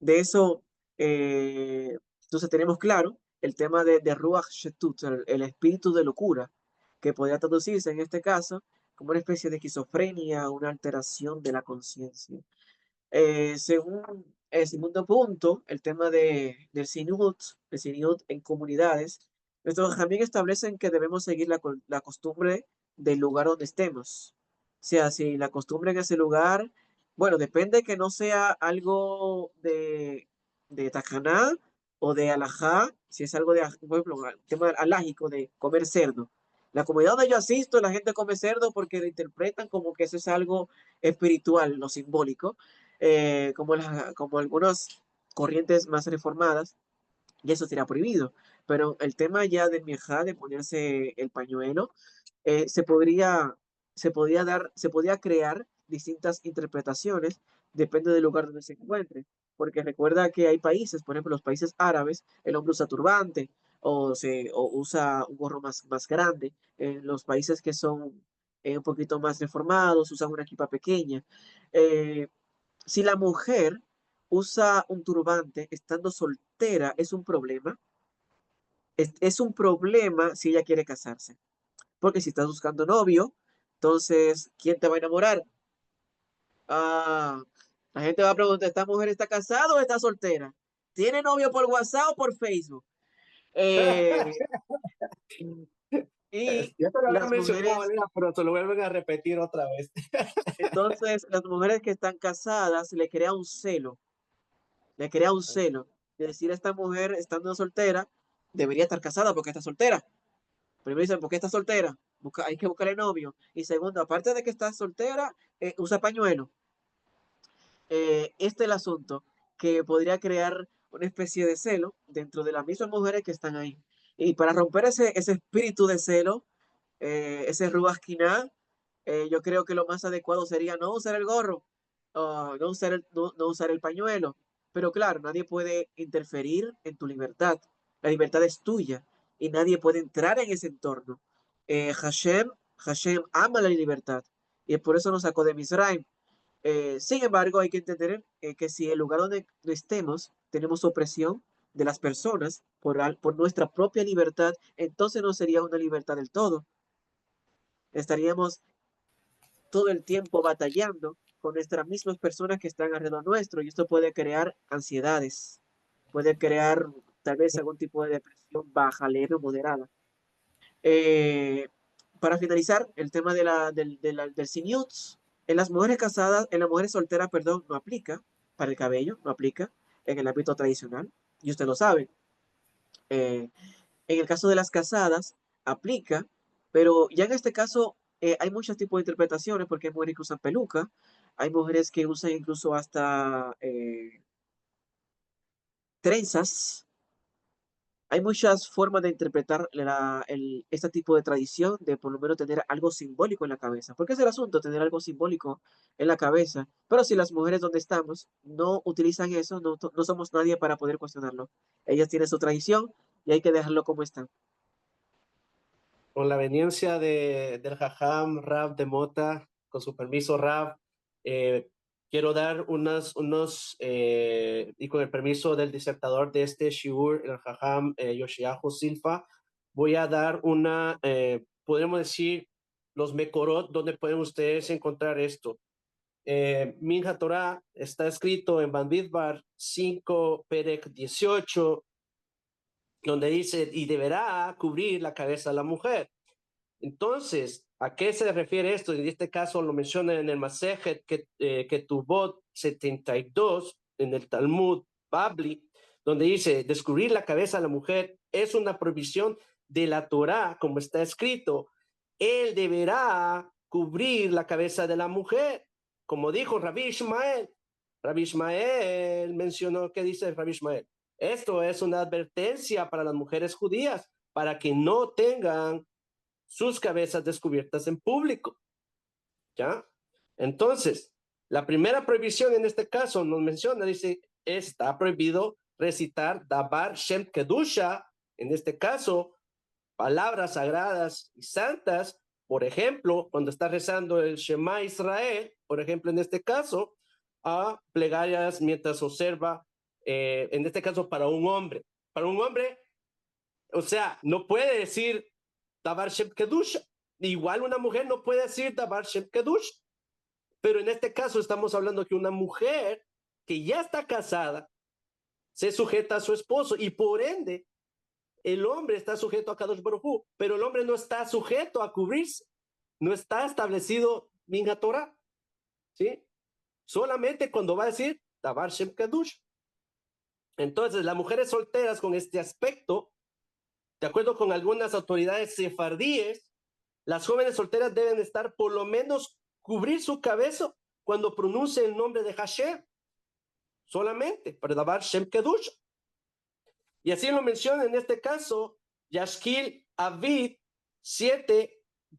De eso, entonces tenemos claro el tema de Ruach Shetut, el espíritu de locura, que podría traducirse en este caso como una especie de esquizofrenia, una alteración de la conciencia. Según el segundo punto, el tema del Sinut en comunidades, nuestros también establecen que debemos seguir la costumbre del lugar donde estemos. O sea, si la costumbre en ese lugar, bueno, depende que no sea algo de tacaná o de alajá, si es algo de, por ejemplo, el tema alágico de comer cerdo. La comunidad donde yo asisto, la gente come cerdo porque lo interpretan como que eso es algo espiritual, lo simbólico, como algunas corrientes más reformadas, y eso será prohibido. Pero el tema ya de miajá, de ponerse el pañuelo, eh, se podría, se podía crear distintas interpretaciones, depende del lugar donde se encuentre. Porque recuerda que hay países, por ejemplo, los países árabes, el hombre usa turbante o usa un gorro más grande. En los países que son un poquito más reformados, usan una equipa pequeña. Eh, si la mujer usa un turbante estando soltera, es un problema. Es un problema si ella quiere casarse. Porque si estás buscando novio, entonces, ¿quién te va a enamorar? Ah, la gente va a preguntar, ¿esta mujer está casada o está soltera? ¿Tiene novio por WhatsApp o por Facebook? Eh, y Ya te lo había las mencionado, mujeres, Valeria, pero te lo vuelven a repetir otra vez. entonces, las mujeres que están casadas le crea un celo. De decir, esta mujer estando soltera, debería estar casada porque está soltera. Primero dicen, ¿por qué está soltera? Hay que buscarle novio. Y segundo, aparte de que está soltera, usa pañuelo. Este es el asunto que podría crear una especie de celo dentro de las mismas mujeres que están ahí. Y para romper ese espíritu de celo, ese ruasquiná, yo creo que lo más adecuado sería no usar el gorro, no usar el pañuelo. Pero claro, nadie puede interferir en tu libertad. La libertad es tuya y nadie puede entrar en ese entorno. Hashem ama la libertad y por eso nos sacó de Misraim. Sin embargo, hay que entender que si el lugar donde estemos tenemos opresión de las personas por nuestra propia libertad, entonces no sería una libertad del todo. Estaríamos todo el tiempo batallando con nuestras mismas personas que están alrededor nuestro y esto puede crear ansiedades, puede crear tal vez algún tipo de depresión baja, leve o moderada. Eh, para finalizar, el tema del sinuts, en las mujeres casadas, en las mujeres solteras, perdón, no aplica para el cabello, no aplica en el ámbito tradicional, y usted lo sabe. Eh, en el caso de las casadas, aplica, pero ya en este caso hay muchos tipos de interpretaciones porque hay mujeres que usan peluca, hay mujeres que usan incluso hasta trenzas. Hay muchas formas de interpretar este tipo de tradición, de por lo menos tener algo simbólico en la cabeza. Porque es el asunto, tener algo simbólico en la cabeza. Pero si las mujeres donde estamos no utilizan eso, no somos nadie para poder cuestionarlo. Ellas tienen su tradición y hay que dejarlo como está. Con la veniencia del Jajam Rab de Mota, con su permiso Rab, quiero dar y con el permiso del disertador de este Shiur, el Jajam Yoshiahu Silfa, voy a dar podemos decir, los Mekorot, donde pueden ustedes encontrar esto. Minha Torah está escrito en Bamidbar 5, Perek 18, donde dice, y deberá cubrir la cabeza de la mujer. Entonces, ¿a qué se refiere esto? En este caso lo menciona en el Masejet Ketubot 72, en el Talmud Babli, donde dice, descubrir la cabeza de la mujer es una provisión de la Torá, como está escrito. Él deberá cubrir la cabeza de la mujer, como dijo Rabbi Ishmael. Rabbi Ishmael mencionó, ¿qué dice Rabbi Ishmael? Esto es una advertencia para las mujeres judías, para que no tengan sus cabezas descubiertas en público, ¿ya? Entonces, la primera prohibición en este caso nos menciona, dice, está prohibido recitar Dabar Shem Kedusha, en este caso, palabras sagradas y santas, por ejemplo, cuando está rezando el Shema Israel, por ejemplo, en este caso, a plegarias mientras observa, en este caso para un hombre. Para un hombre, o sea, no puede decir Dabar Shem Kedusha. Igual una mujer no puede decir Dabar Shem Kedusha. Pero en este caso estamos hablando que una mujer que ya está casada se sujeta a su esposo y por ende el hombre está sujeto a Kadosh Baruj Hu, pero el hombre no está sujeto a cubrirse. no está establecido en la Torah, ¿sí? Solamente cuando va a decir Davar Shem Kadush. Entonces, las mujeres solteras con este aspecto, de acuerdo con algunas autoridades sefardíes, las jóvenes solteras deben estar por lo menos cubrir su cabeza cuando pronuncie el nombre de Hashem, solamente para Davar Shem Kedush. Y así lo menciona en este caso Yashkil Avid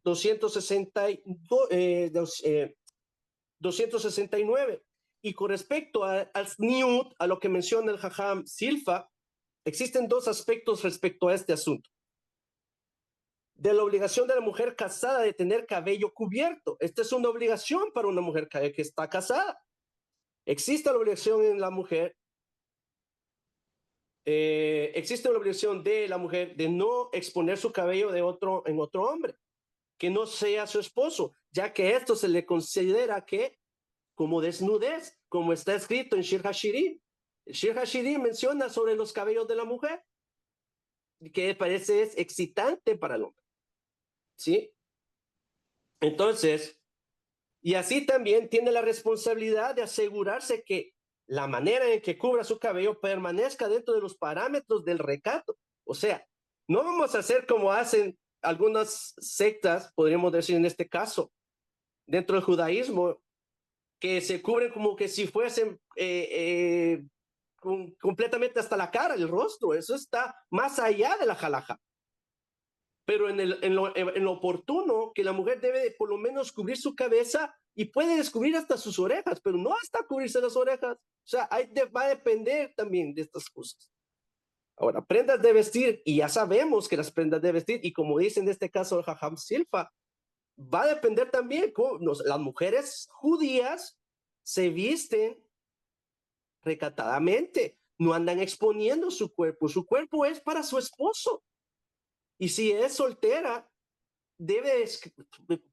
269. Y con respecto al Sniut, a lo que menciona el Jajam Silfa, existen dos aspectos respecto a este asunto. De la obligación de la mujer casada de tener cabello cubierto. Esta es una obligación para una mujer que está casada. Existe la obligación en la mujer, existe la obligación de la mujer de no exponer su cabello en otro hombre, que no sea su esposo, ya que esto se le considera que como desnudez, como está escrito en Shir HaShirim. Shir HaShirim menciona sobre los cabellos de la mujer, que parece es excitante para el hombre. ¿Sí? Entonces, y así también tiene la responsabilidad de asegurarse que la manera en que cubra su cabello permanezca dentro de los parámetros del recato. O sea, no vamos a hacer como hacen algunas sectas, podríamos decir en este caso, dentro del judaísmo, que se cubren como que si fuesen completamente hasta la cara, el rostro. Eso está más allá de la halajá. Pero en lo oportuno, que la mujer debe por lo menos cubrir su cabeza y puede descubrir hasta sus orejas, pero no hasta cubrirse las orejas. O sea, va a depender también de estas cosas. Ahora, prendas de vestir, y ya sabemos que las prendas de vestir, y como dice en este caso el Jajam Silfa, va a depender también cómo las mujeres judías se visten recatadamente, no andan exponiendo su cuerpo es para su esposo. Y si es soltera, debe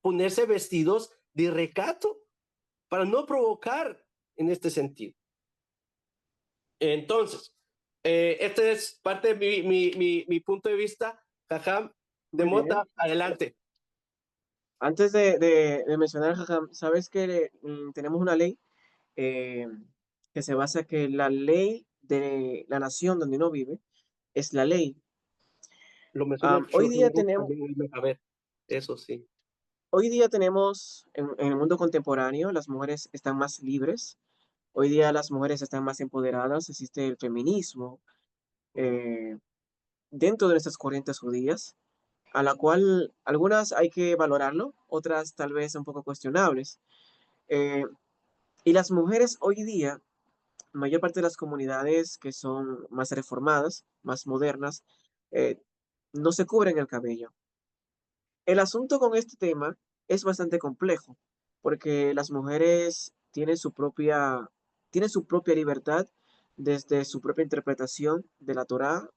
ponerse vestidos de recato para no provocar en este sentido. Entonces, este es parte de mi punto de vista. Jajam de Mota, adelante. Antes de mencionar, Jajam, sabes que tenemos una ley que se basa que la ley de la nación donde uno vive es la ley. Lo mencioné. Hoy día tenemos, a ver, eso sí. hoy día tenemos en el mundo contemporáneo, las mujeres están más libres. Hoy día las mujeres están más empoderadas. Existe el feminismo dentro de nuestras corrientes judías, a la cual algunas hay que valorarlo, otras tal vez un poco cuestionables. Y las mujeres hoy día, la mayor parte de las comunidades que son más reformadas, más modernas, no se cubren el cabello. El asunto con este tema es bastante complejo, porque las mujeres tienen su propia libertad desde su propia interpretación de la Torá,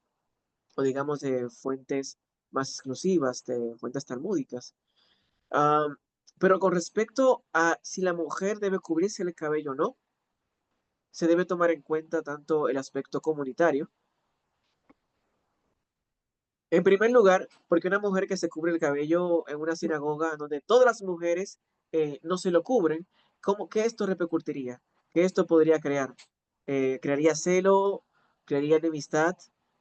o digamos de fuentes más exclusivas, de fuentes talmúdicas. Pero con respecto a si la mujer debe cubrirse el cabello o no, se debe tomar en cuenta tanto el aspecto comunitario. En primer lugar, porque una mujer que se cubre el cabello en una sinagoga donde todas las mujeres no se lo cubren, ¿qué esto repercutiría? ¿Qué esto podría crear? ¿Crearía celo? ¿Crearía enemistad?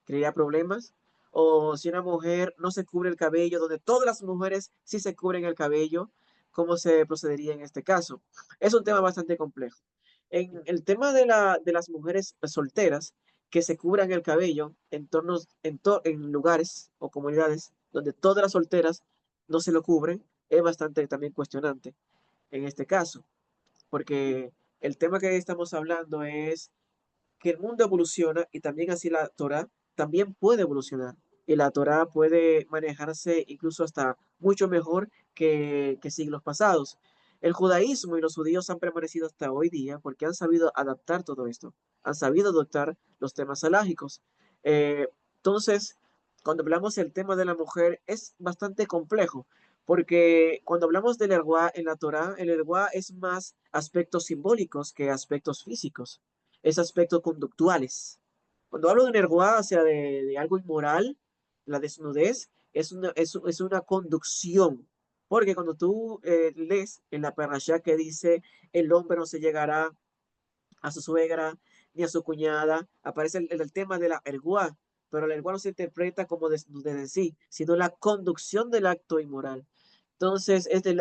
¿Crearía problemas? O si una mujer no se cubre el cabello, donde todas las mujeres sí se cubren el cabello, ¿cómo se procedería en este caso? Es un tema bastante complejo. En el tema de las mujeres solteras, que se cubran el cabello en lugares o comunidades donde todas las solteras no se lo cubren, es bastante también cuestionante en este caso, porque el tema que estamos hablando es que el mundo evoluciona y también así la Torá también puede evolucionar. Y la Torá puede manejarse incluso hasta mucho mejor que siglos pasados. El judaísmo y los judíos han permanecido hasta hoy día porque han sabido adaptar todo esto, han sabido adoptar los temas alágicos. Entonces, cuando hablamos del tema de la mujer, es bastante complejo, porque cuando hablamos del erguá en la Torá, el erguá es más aspectos simbólicos que aspectos físicos, es aspectos conductuales. Cuando hablo de un erguá, o sea, de algo inmoral, la desnudez es una conducción, Porque cuando tú lees en la parashá que dice el hombre no se llegará a su suegra ni a su cuñada, aparece el tema de la erguá, pero la erguá no se interpreta como desnudez en sí, sino la conducción del acto inmoral. Entonces, el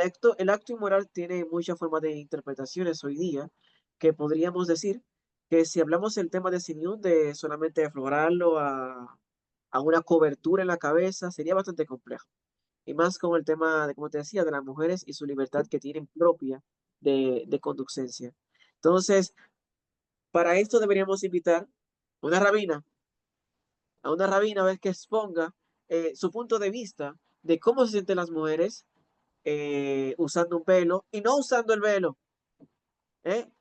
acto inmoral tiene muchas formas de interpretaciones hoy día, que podríamos decir que si hablamos del tema de Siniún, de solamente aflorarlo a una cobertura en la cabeza, sería bastante complejo. Y más con el tema de, como te decía, de las mujeres y su libertad que tienen propia de conducencia. Entonces, para esto deberíamos invitar a una rabina a ver que exponga su punto de vista de cómo se sienten las mujeres usando un velo y no usando el velo,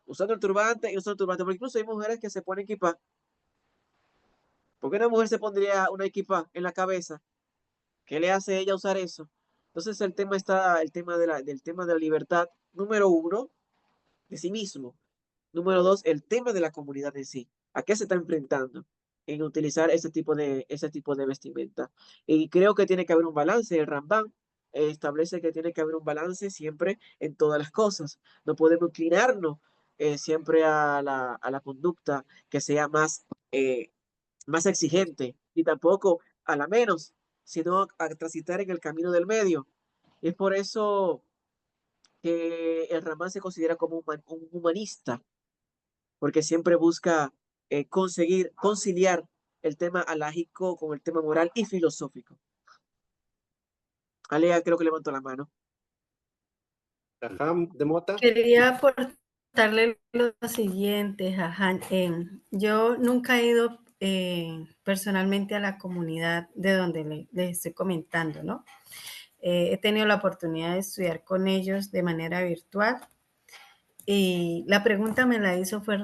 usando el turbante y usando el turbante, porque incluso hay mujeres que se ponen equipa. ¿Por qué una mujer se pondría una equipa en la cabeza? ¿Qué le hace a ella usar eso? Entonces el tema del tema de la libertad, número uno, de sí mismo. Número dos, el tema de la comunidad en sí. ¿A qué se está enfrentando en utilizar ese tipo de vestimenta? Y creo que tiene que haber un balance. El Rambam establece que tiene que haber un balance siempre en todas las cosas. No podemos inclinarnos siempre a la conducta que sea más exigente, ni tampoco a la menos, sino a transitar en el camino del medio. Es por eso que el Rambam se considera como un humanista, porque siempre busca conseguir conciliar el tema alágico con el tema moral y filosófico. Alea creo que levantó la mano. Jajam de Mota. Quería aportarle lo siguiente, Jajam. Yo nunca he ido personalmente a la comunidad de donde les estoy comentando, ¿no? He tenido la oportunidad de estudiar con ellos de manera virtual y la pregunta me la hizo fue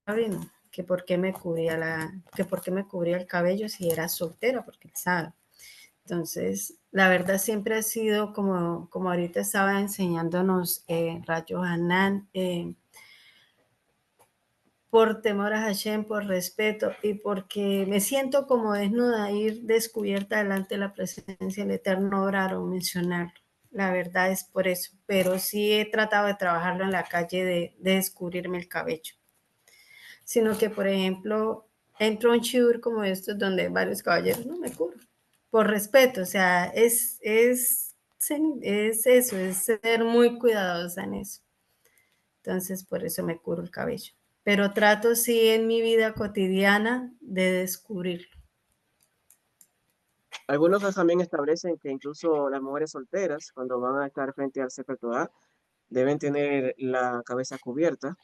Rabino, que por qué me cubría el cabello si era soltera, porque él sabe. Entonces, la verdad siempre ha sido como ahorita estaba enseñándonos Rayo Hanan, por temor a Hashem, por respeto y porque me siento como desnuda, ir descubierta delante de la presencia del Eterno, orar o mencionarlo. La verdad es por eso, pero sí he tratado de trabajarlo en la calle de descubrirme el cabello. Sino que, por ejemplo, entro a un shiur como estos donde varios caballeros no me cubro, por respeto, o sea, es eso, es ser muy cuidadosa en eso. Entonces, por eso me cubro el cabello. Pero trato sí en mi vida cotidiana de descubrirlo. Algunos también establecen que incluso las mujeres solteras, cuando van a estar frente al Sefer Torah, deben tener la cabeza cubierta,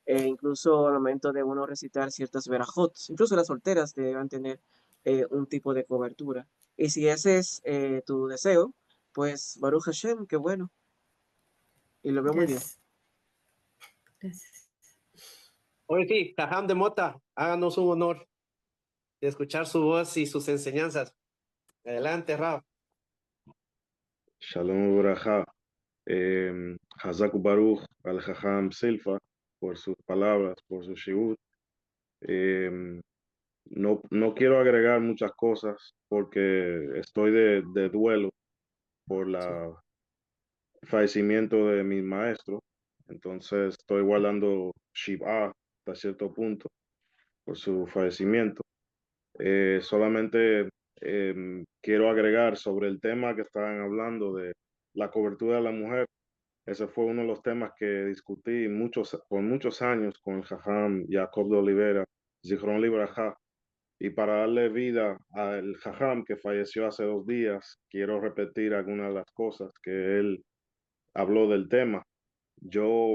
incluso al momento de uno recitar ciertas verajot, incluso las solteras deben tener un tipo de cobertura. Y si ese es tu deseo, pues Baruch Hashem, qué bueno. Y lo veo muy bien. Gracias. Oye, sí, Jajam de Mota, háganos un honor de escuchar su voz y sus enseñanzas. Adelante, Rab. Shalom Uraja. Hazak Baruch al Jajam Silfa por sus palabras, por su shiur. No quiero agregar muchas cosas porque estoy de duelo por el fallecimiento de mi maestro. Entonces estoy guardando Shiva hasta cierto punto por su fallecimiento. Solamente quiero agregar sobre el tema que estaban hablando de la cobertura de la mujer. Ese fue uno de los temas que discutí por muchos años con el Jajam Jacob de Olivera, Zichron Libraja. Y para darle vida al Jajam que falleció hace 2 días, quiero repetir algunas de las cosas que él habló del tema. Yo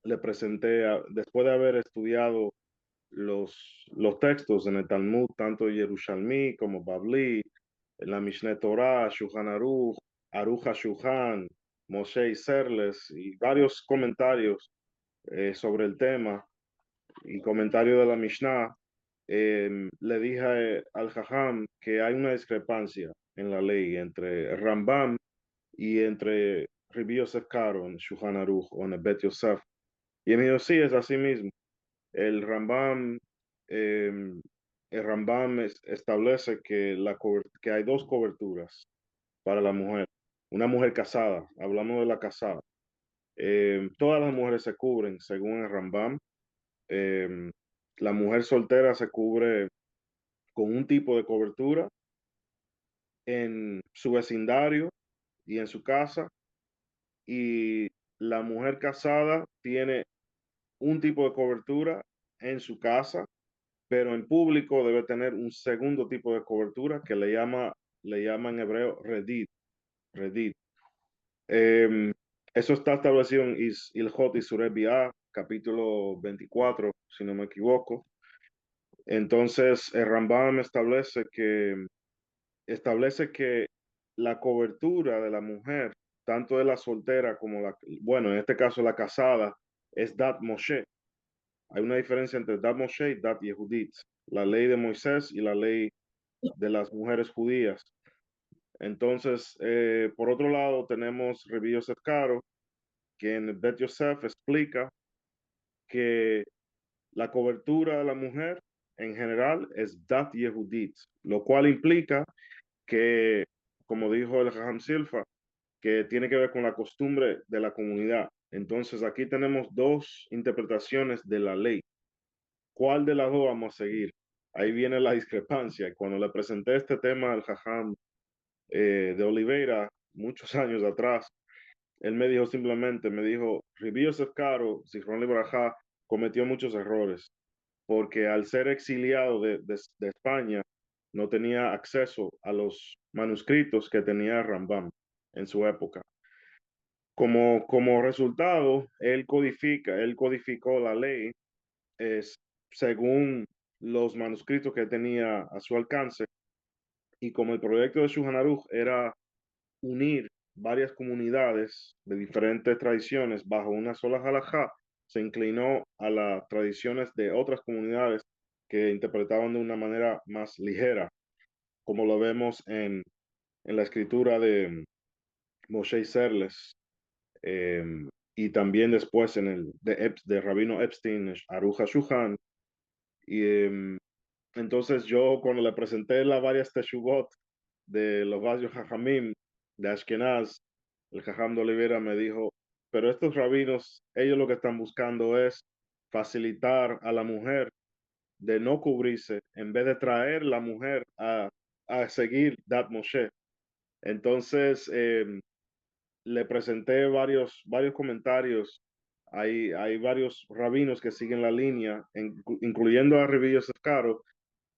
le presenté, después de haber estudiado los textos en el Talmud, tanto Yerushalmi como Babli, en la Mishneh Torah, Shulchan Aruch, Aruch HaShulchan, Moshe y Serles, y varios comentarios sobre el tema y comentarios de la Mishnah, le dije al Jajam que hay una discrepancia en la ley entre Rambam y entre Rabbi Yosef Karo en Shulchan Aruch o en el Bet Yosef. Y él me dijo, sí, es así mismo. El Rambam, eh, establece que hay dos coberturas para la mujer. una mujer casada, hablamos de la casada. Todas las mujeres se cubren según el Rambam. La mujer soltera se cubre con un tipo de cobertura en su vecindario y en su casa, y la mujer casada tiene un tipo de cobertura en su casa, pero en público debe tener un segundo tipo de cobertura que le llama en hebreo redid. Eso está establecido en Ilhot Isurei Biah, capítulo 24, si no me equivoco. Entonces, el Rambam establece que la cobertura de la mujer, tanto de la soltera como bueno, en este caso la casada, es Dat Moshe. Hay una diferencia entre Dat Moshe y Dat Yehudit, la ley de Moisés y la ley de las mujeres judías. Entonces, por otro lado, tenemos Rabbi Yosef Karo, que en Bet Yosef explica que la cobertura de la mujer en general es Dat Yehudit, lo cual implica que, como dijo el Jajam Silfa, que tiene que ver con la costumbre de la comunidad. Entonces, aquí tenemos dos interpretaciones de la ley. ¿Cuál de las dos vamos a seguir? Ahí viene la discrepancia. Cuando le presenté este tema al Jajam de Oliveira, muchos años atrás, él me dijo simplemente, Rabbi Yosef Karo, Zichron Libraja, cometió muchos errores, porque al ser exiliado de España, no tenía acceso a los manuscritos que tenía Rambam en su época. Como resultado, él codificó la ley según los manuscritos que tenía a su alcance, y como el proyecto de Shulchan Aruch era unir varias comunidades de diferentes tradiciones bajo una sola halajá, se inclinó a las tradiciones de otras comunidades que interpretaban de una manera más ligera, como lo vemos en la escritura de Moshe Serles, y también después en el de Rabino Epstein, Aruch HaShulchan. Y entonces yo, cuando le presenté las varias teshuvot de los varios jajamim de Ashkenaz, el jajam de Olivera me dijo, pero estos rabinos, ellos lo que están buscando es facilitar a la mujer de no cubrirse en vez de traer la mujer a seguir Dat Moshe. Entonces, le presenté varios comentarios. Hay varios rabinos que siguen la línea, incluyendo a Rabbi Yosef Karo,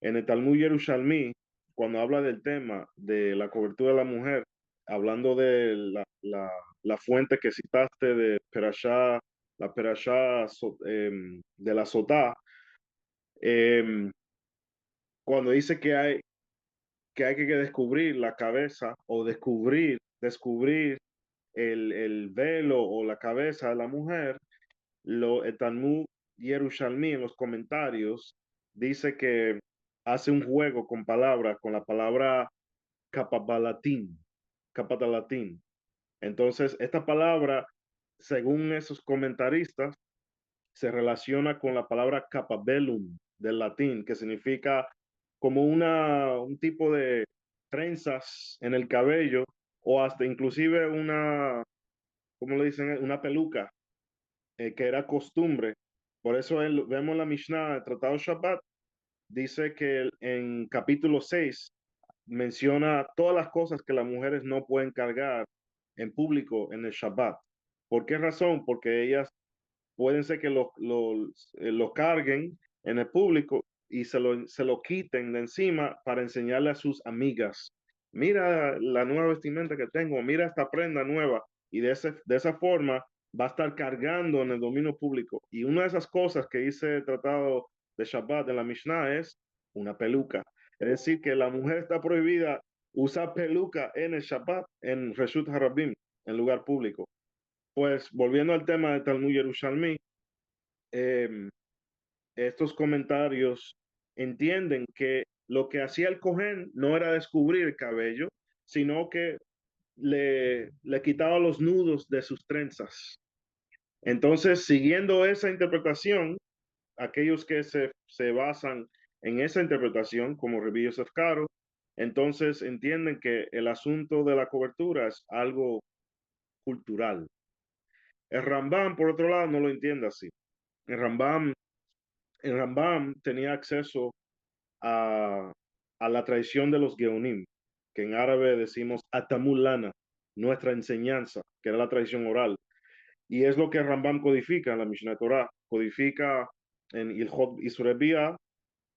en el Talmud Yerushalmi, cuando habla del tema de la cobertura de la mujer, hablando de la fuente que citaste de la Perashá de la Sotá, cuando dice que hay que descubrir la cabeza o descubrir el velo o la cabeza de la mujer, el Talmud Yerushalmi en los comentarios dice que hace un juego con palabras, con la palabra capabalatín. Entonces, esta palabra, según esos comentaristas, se relaciona con la palabra capabellum del latín, que significa como un tipo de trenzas en el cabello, o hasta inclusive ¿cómo le dicen? Una peluca, que era costumbre. Por eso vemos la Mishnah, el Tratado Shabbat, dice que en capítulo 6 menciona todas las cosas que las mujeres no pueden cargar en público en el Shabbat. ¿Por qué razón? Porque ellas pueden ser que lo carguen en el público y se lo quiten de encima para enseñarle a sus amigas. Mira la nueva vestimenta que tengo, mira esta prenda nueva. Y de esa forma va a estar cargando en el dominio público. Y una de esas cosas que dice el Tratado de Shabbat de la Mishnah es una peluca. Es decir, que la mujer está prohibida usar peluca en el Shabbat, en Reshut Harabim, en lugar público. Pues volviendo al tema de Talmud Yerushalmi, estos comentarios entienden que lo que hacía el Cohen no era descubrir el cabello, sino que le quitaba los nudos de sus trenzas. Entonces, siguiendo esa interpretación, aquellos que se basan en esa interpretación, como Rabbi Yosef Karo, Entonces entienden que el asunto de la cobertura es algo cultural. El Rambam, por otro lado, no lo entiende así. El Rambam tenía acceso a la tradición de los Geonim, que en árabe decimos Atamulana, nuestra enseñanza, que era la tradición oral. Y es lo que Rambam codifica en la Mishnah Torah, codifica en Ilhot Isurebia,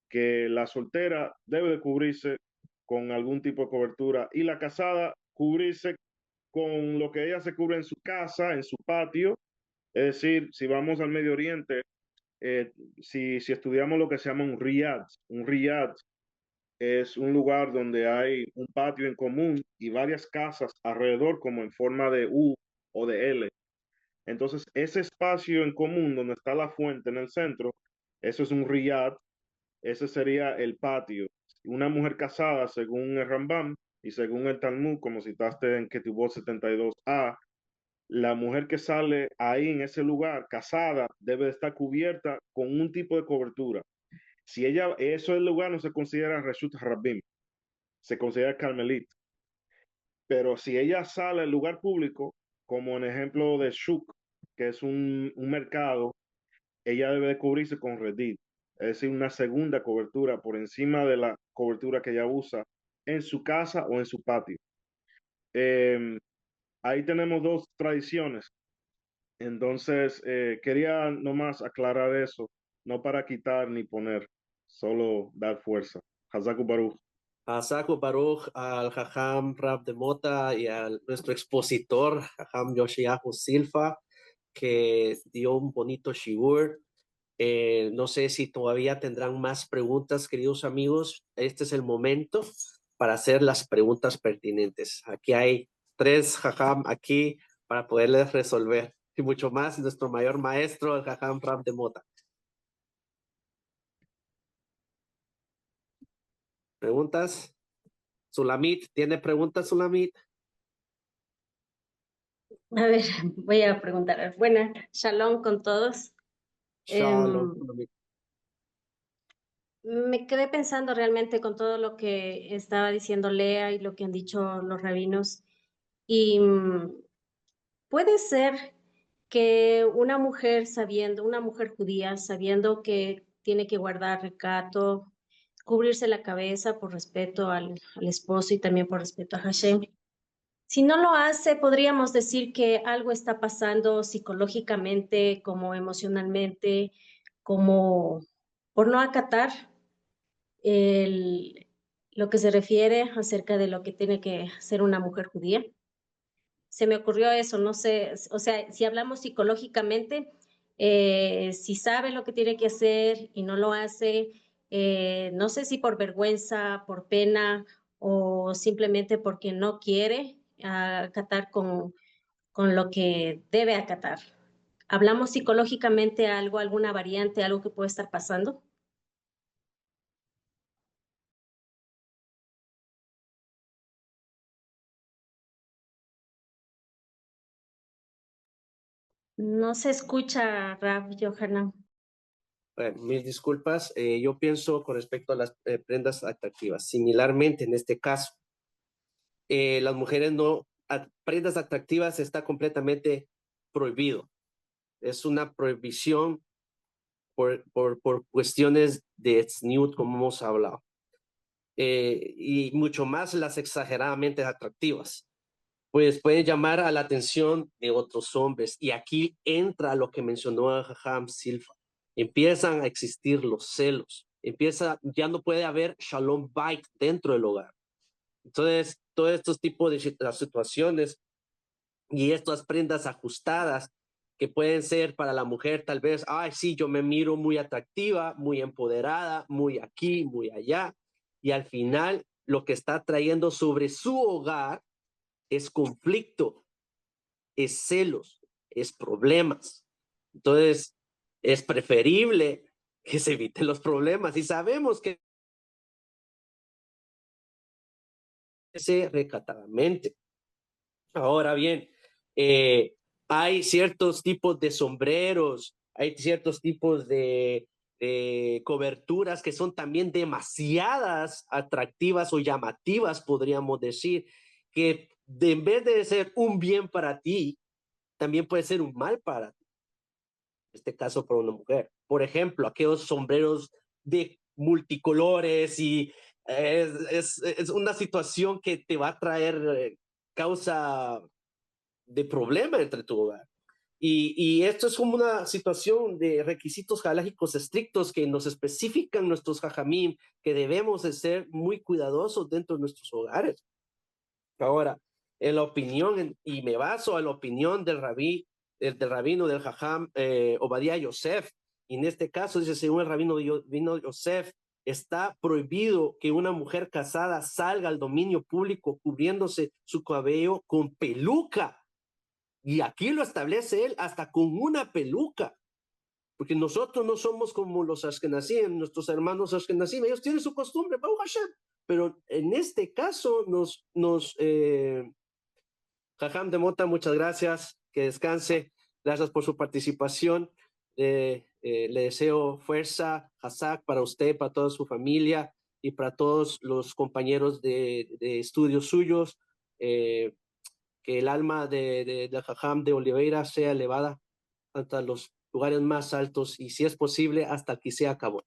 que la soltera debe de cubrirse con algún tipo de cobertura y la casada cubrirse con lo que ella se cubre en su casa, en su patio. Es decir, si vamos al Medio Oriente, si estudiamos lo que se llama un riyad es un lugar donde hay un patio en común y varias casas alrededor como en forma de U o de L. Entonces, ese espacio en común donde está la fuente en el centro, eso es un riyad, ese sería el patio. Una mujer casada, según el Rambam y según el Talmud, como citaste en Ketubot 72a, la mujer que sale ahí en ese lugar, casada, debe estar cubierta con un tipo de cobertura. Si ella, eso el lugar no se considera Reshut Rabbim, se considera Carmelit. Pero si ella sale al lugar público, como en ejemplo de Shuk, que es un mercado, ella debe de cubrirse con Redit, es decir, una segunda cobertura por encima de la cobertura que ella usa en su casa o en su patio. Ahí tenemos dos tradiciones. Entonces, quería nomás aclarar eso, no para quitar ni poner, solo dar fuerza. Hazaku Baruch. A Saku Baruch, al Jajam Rab de Mota y a nuestro expositor, Jajam Yoshiahu Silfa, que dio un bonito shiur. No sé si todavía tendrán más preguntas, queridos amigos. Este es el momento para hacer las preguntas pertinentes. Aquí hay 3 Jajam aquí para poderles resolver. Y mucho más, nuestro mayor maestro, el Jajam Rab de Mota. ¿Preguntas? Sulamit, ¿tiene preguntas, Sulamit? A ver, voy a preguntar. Buena, shalom con todos. Shalom, Sulamit. Me quedé pensando realmente con todo lo que estaba diciendo Lea y lo que han dicho los rabinos. Y puede ser que una mujer sabiendo, una mujer judía, sabiendo que tiene que guardar recato, cubrirse la cabeza por respeto al esposo y también por respeto a Hashem. Si no lo hace, podríamos decir que algo está pasando psicológicamente, como emocionalmente, como por no acatar el, lo que se refiere acerca de lo que tiene que ser una mujer judía. Se me ocurrió eso, no sé, o sea, si hablamos psicológicamente, si sabe lo que tiene que hacer y no lo hace, no sé si por vergüenza, por pena o simplemente porque no quiere acatar con lo que debe acatar. ¿Hablamos psicológicamente algo, alguna variante, algo que puede estar pasando? No se escucha, Rab Yohanan. Bueno, mil disculpas. Yo pienso con respecto a las prendas atractivas. Similarmente, en este caso, las mujeres no, prendas atractivas está completamente prohibido. Es una prohibición por cuestiones de tzniut, como hemos hablado. Y mucho más las exageradamente atractivas. Pues pueden llamar a la atención de otros hombres. Y aquí entra lo que mencionó Jajam Silfa. Empiezan a existir los celos. Ya no puede haber shalom bait dentro del hogar. Entonces, todos estos tipos de situaciones y estas prendas ajustadas que pueden ser para la mujer tal vez, ay, sí, yo me miro muy atractiva, muy empoderada, muy aquí, muy allá. Y al final, lo que está trayendo sobre su hogar es conflicto, es celos, es problemas. Entonces, es preferible que se eviten los problemas y sabemos que se recatadamente. Ahora bien, hay ciertos tipos de sombreros, hay ciertos tipos de coberturas que son también demasiadas atractivas o llamativas, podríamos decir, que en vez de ser un bien para ti, también puede ser un mal para ti, en este caso para una mujer. Por ejemplo, aquellos sombreros de multicolores y es una situación que te va a traer causa de problema entre tu hogar. Y esto es como una situación de requisitos halágicos estrictos que nos especifican nuestros jajamim, que debemos de ser muy cuidadosos dentro de nuestros hogares. Ahora, en la opinión, y me baso en la opinión del rabino del jajam Obadiah Yosef, y en este caso dice, según el rabino Yosef, está prohibido que una mujer casada salga al dominio público cubriéndose su cabello con peluca. Y aquí lo establece él hasta con una peluca, porque nosotros no somos como los ashkenazim, nuestros hermanos ashkenazim, ellos tienen su costumbre, Baruch Hashem, pero en este caso Jajam de Mota, muchas gracias, que descanse, gracias por su participación, le deseo fuerza, Hazak, para usted, para toda su familia y para todos los compañeros de estudios suyos, que el alma de Jajam de Oliveira sea elevada hasta los lugares más altos y si es posible hasta que se acabó.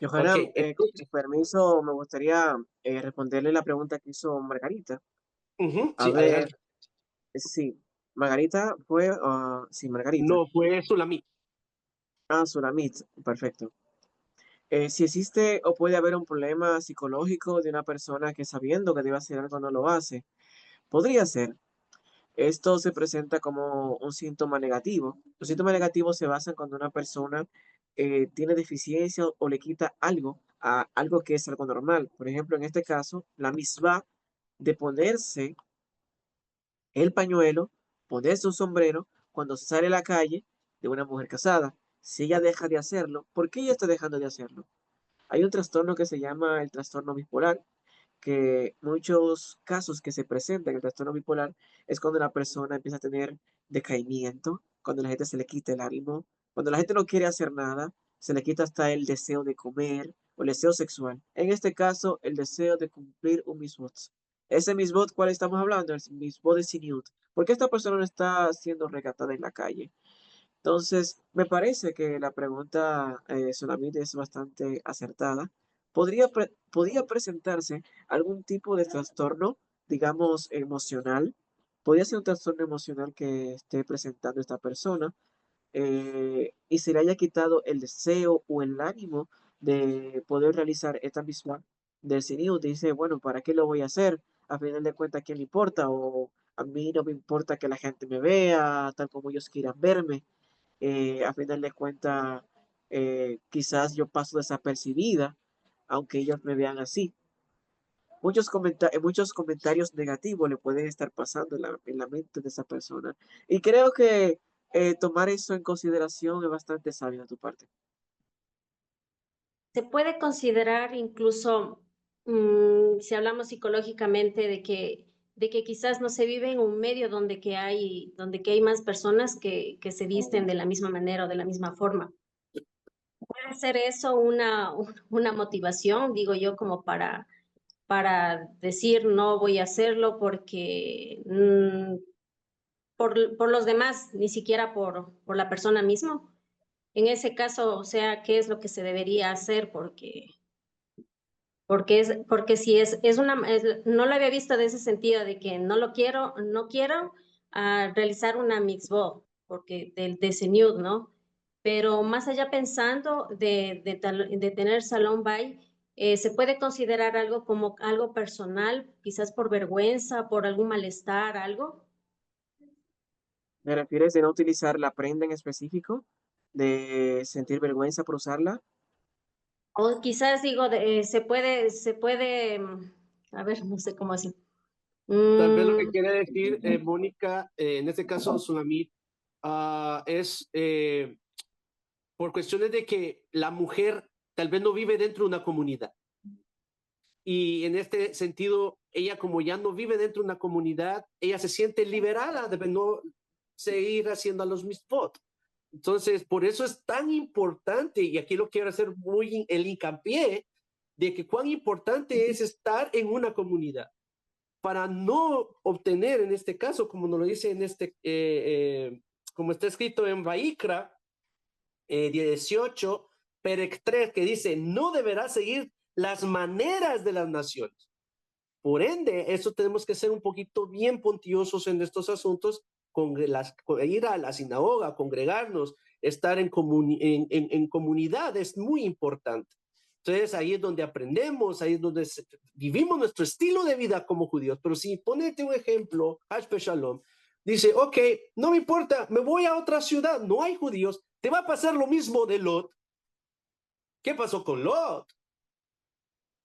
Johanan, con Entonces, tu permiso, me gustaría responderle la pregunta que hizo Margarita. A sí, ver, adelante. sí, Margarita fue, sí, Margarita. No, fue Sulamit. Sulamit, perfecto. Si existe o puede haber un problema psicológico de una persona que sabiendo que debe hacer algo no lo hace, podría ser. Esto se presenta como un síntoma negativo. Los síntomas negativos se basan cuando una persona tiene deficiencia o le quita algo a algo que es algo normal. Por ejemplo, en este caso, la misma de ponerse el pañuelo, ponerse un sombrero cuando sale a la calle de una mujer casada. Si ella deja de hacerlo, ¿por qué ella está dejando de hacerlo? Hay un trastorno que se llama el trastorno bipolar, que muchos casos que se presentan en el trastorno bipolar es cuando la persona empieza a tener decaimiento, cuando la gente se le quita el ánimo, cuando la gente no quiere hacer nada, se le quita hasta el deseo de comer o el deseo sexual. En este caso, el deseo de cumplir un misbot. Ese misbot, ¿cuál estamos hablando? El misbot de Siniut. ¿Por qué esta persona no está siendo recatada en la calle? Entonces, me parece que la pregunta solamente es bastante acertada. ¿Podría presentarse algún tipo de trastorno, digamos, emocional? ¿Podría ser un trastorno emocional que esté presentando esta persona y se le haya quitado el deseo o el ánimo de poder realizar esta misma del cine? Dice, bueno, ¿para qué lo voy a hacer? A final de cuentas, ¿quién le importa? O a mí no me importa que la gente me vea tal como ellos quieran verme. A final de cuentas, quizás yo paso desapercibida, aunque ellos me vean así. Muchos comentarios negativos le pueden estar pasando en la mente de esa persona. Y creo que tomar eso en consideración es bastante sabio de tu parte. Se puede considerar incluso, si hablamos psicológicamente, de que quizás no se vive en un medio donde que hay más personas que se visten de la misma manera o de la misma forma. Puede ser eso una motivación, digo yo, como para decir no voy a hacerlo porque por los demás, ni siquiera por la persona misma. En ese caso, o sea, ¿qué es lo que se debería hacer? Porque si no lo había visto de ese sentido, de que no quiero realizar una mitzvot, porque de ese nude, ¿no? Pero más allá pensando de tener salón by, se puede considerar algo como algo personal, quizás por vergüenza, por algún malestar, algo. ¿Me refieres de no utilizar la prenda en específico? ¿De sentir vergüenza por usarla? O quizás digo, se puede, a ver, no sé cómo decir. Tal vez lo que Mm, quiere decir Mónica, en este caso Sulamit, es por cuestiones de que la mujer tal vez no vive dentro de una comunidad. Y en este sentido, ella como ya no vive dentro de una comunidad, ella se siente liberada de no seguir haciendo los mitzvot. Entonces, por eso es tan importante, y aquí lo quiero hacer muy el hincapié, de que cuán importante es estar en una comunidad para no obtener, en este caso, como nos lo dice en como está escrito en Vaikra 18, Perec 3, que dice, no deberá seguir las maneras de las naciones. Por ende, eso tenemos que ser un poquito bien puntillosos en estos asuntos, ir a la sinagoga, congregarnos, estar en comunidad es muy importante. Entonces ahí es donde aprendemos, ahí es donde vivimos nuestro estilo de vida como judíos. Pero si ponete un ejemplo, Hashpe Shalom, dice, ok, no me importa, me voy a otra ciudad, no hay judíos, te va a pasar lo mismo de Lot. ¿Qué pasó con Lot?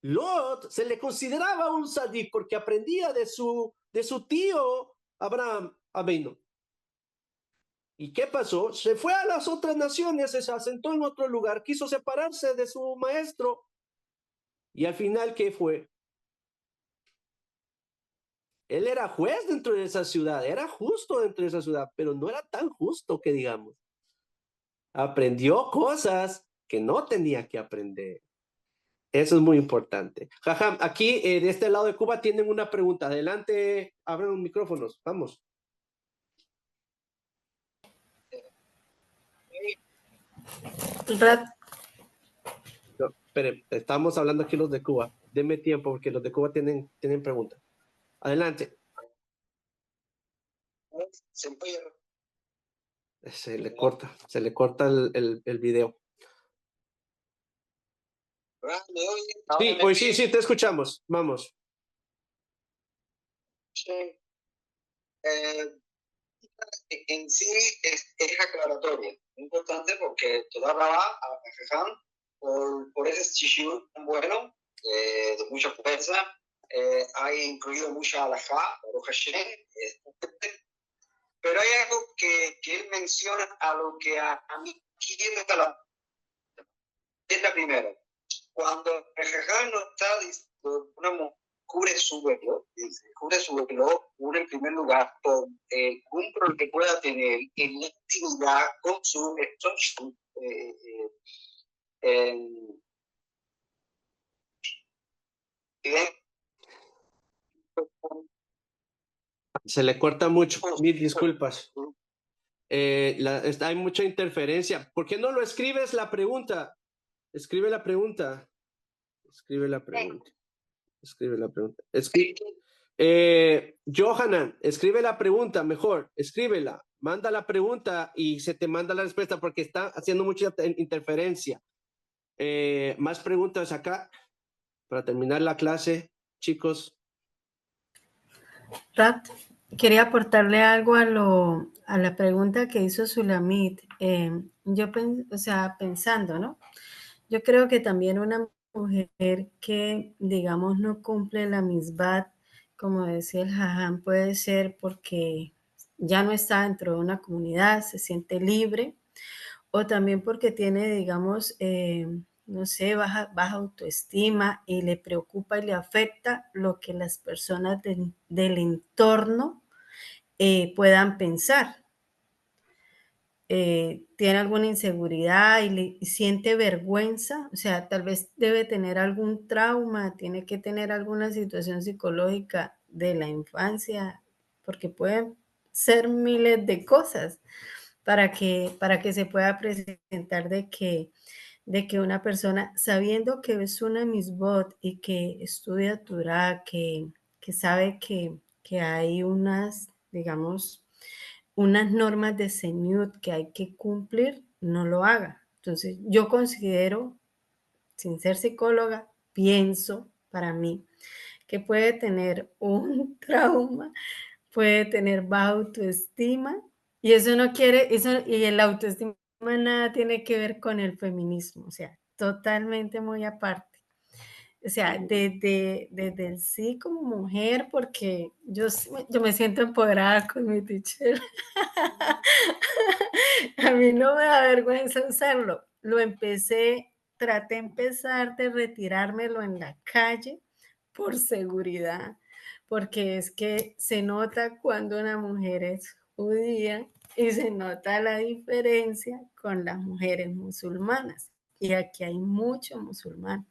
Lot se le consideraba un sadik porque aprendía de su tío Abraham Avinu. ¿Y qué pasó? Se fue a las otras naciones, se asentó en otro lugar, quiso separarse de su maestro. Y al final, ¿qué fue? Él era juez dentro de esa ciudad, era justo dentro de esa ciudad, pero no era tan justo que digamos. Aprendió cosas que no tenía que aprender. Eso es muy importante. Jajam, aquí de este lado de Cuba tienen una pregunta. Adelante, abran los micrófonos. Vamos. No, espere, estamos hablando aquí los de Cuba. Denme tiempo porque los de Cuba tienen preguntas. Adelante. Se le corta el video. Sí, pues sí, te escuchamos. Vamos. Sí. En sí es aclaratoria, importante porque toda Rabá a Jajam por ese shishur tan bueno, de mucha fuerza, ha incluido mucha alajá, Baruch Hashem, pero hay algo que él menciona a lo que a mí quiere es la primera. Cuando el Jajam no está diciendo una mujer cubre su velo, cubre en primer lugar por un problema que pueda tener en la intimidad con su Se le corta mucho. Mil disculpas. Hay mucha interferencia. ¿Por qué no lo escribes la pregunta? Escribe la pregunta. Johanan, escribe la pregunta mejor. Escríbela. Manda la pregunta y se te manda la respuesta porque está haciendo mucha interferencia. Más preguntas acá para terminar la clase, chicos. Rat, quería aportarle algo a la pregunta que hizo Sulamit. Pensando, ¿no? Yo creo que también una mujer que, digamos, no cumple la misbat, como decía el Jajam, puede ser porque ya no está dentro de una comunidad, se siente libre, o también porque tiene, digamos, no sé, baja autoestima y le preocupa y le afecta lo que las personas del entorno puedan pensar. Tiene alguna inseguridad y siente vergüenza, o sea, tal vez debe tener algún trauma, tiene que tener alguna situación psicológica de la infancia, porque pueden ser miles de cosas para que se pueda presentar de que una persona, sabiendo que es una misbot y que estudia Torah, que sabe que hay unas, digamos, unas normas de Señut que hay que cumplir, no lo haga. Entonces, yo considero, sin ser psicóloga, pienso para mí que puede tener un trauma, puede tener baja autoestima, y eso no quiere, y el autoestima nada tiene que ver con el feminismo, o sea, totalmente muy aparte. O sea, desde el sí como mujer, porque yo me siento empoderada con mi teacher. A mí no me da vergüenza usarlo. Traté de empezar de retirármelo en la calle por seguridad, porque es que se nota cuando una mujer es judía, Y se nota la diferencia con las mujeres musulmanas. Y aquí hay mucho musulmán.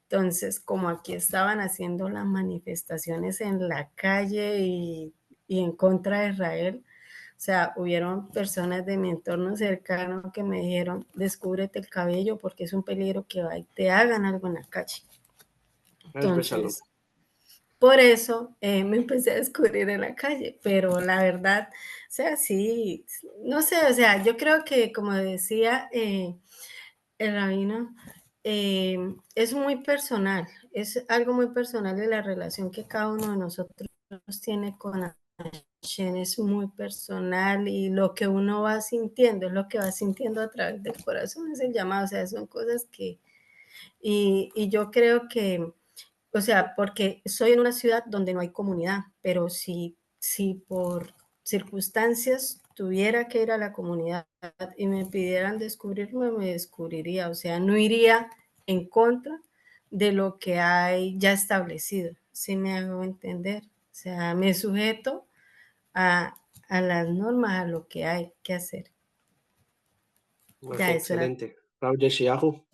Entonces, como aquí estaban haciendo las manifestaciones en la calle y en contra de Israel, o sea, hubieron personas de mi entorno cercano que me dijeron, descúbrete el cabello porque es un peligro que te hagan algo en la calle. Entonces, por eso me empecé a descubrir en la calle, pero la verdad, o sea, sí, no sé, o sea, yo creo que como decía el rabino, es muy personal, es algo muy personal de la relación que cada uno de nosotros tiene con Hashem, es muy personal y lo que uno va sintiendo, es lo que va sintiendo a través del corazón, es el llamado, o sea, son cosas que, y yo creo que, o sea, porque soy en una ciudad donde no hay comunidad, pero si por circunstancias tuviera que ir a la comunidad y me pidieran descubrirme, me descubriría, o sea, no iría en contra de lo que hay ya establecido, si me hago entender, o sea, me sujeto a, a las normas, a lo que hay que hacer. Ya, excelente. Rav Yeshayahu.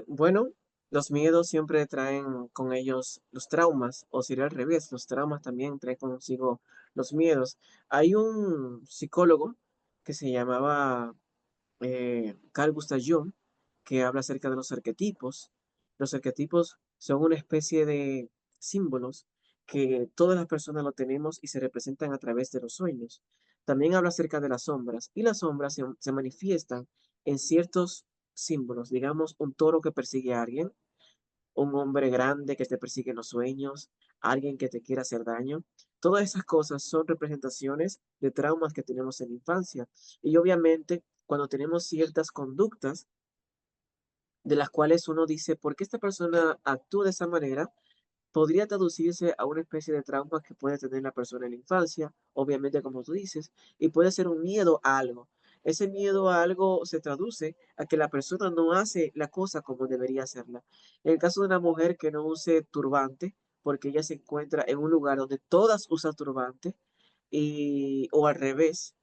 Bueno, los miedos siempre traen con ellos los traumas, o sería al revés, los traumas también traen consigo los miedos. Hay un psicólogo que se llamaba Carl Gustav Jung, que habla acerca de los arquetipos. Los arquetipos son una especie de símbolos que todas las personas lo tenemos y se representan a través de los sueños. También habla acerca de las sombras, y las sombras se manifiestan en ciertos símbolos, digamos, un toro que persigue a alguien, un hombre grande que te persigue en los sueños, alguien que te quiere hacer daño. Todas esas cosas son representaciones de traumas que tenemos en la infancia. Y obviamente, cuando tenemos ciertas conductas de las cuales uno dice, ¿por qué esta persona actúa de esa manera? Podría traducirse a una especie de trauma que puede tener la persona en la infancia, obviamente como tú dices, y puede ser un miedo a algo. Ese miedo a algo se traduce a que la persona no hace la cosa como debería hacerla. En el caso de una mujer que no use turbante, porque ella se encuentra en un lugar donde todas usan turbante, o al revés,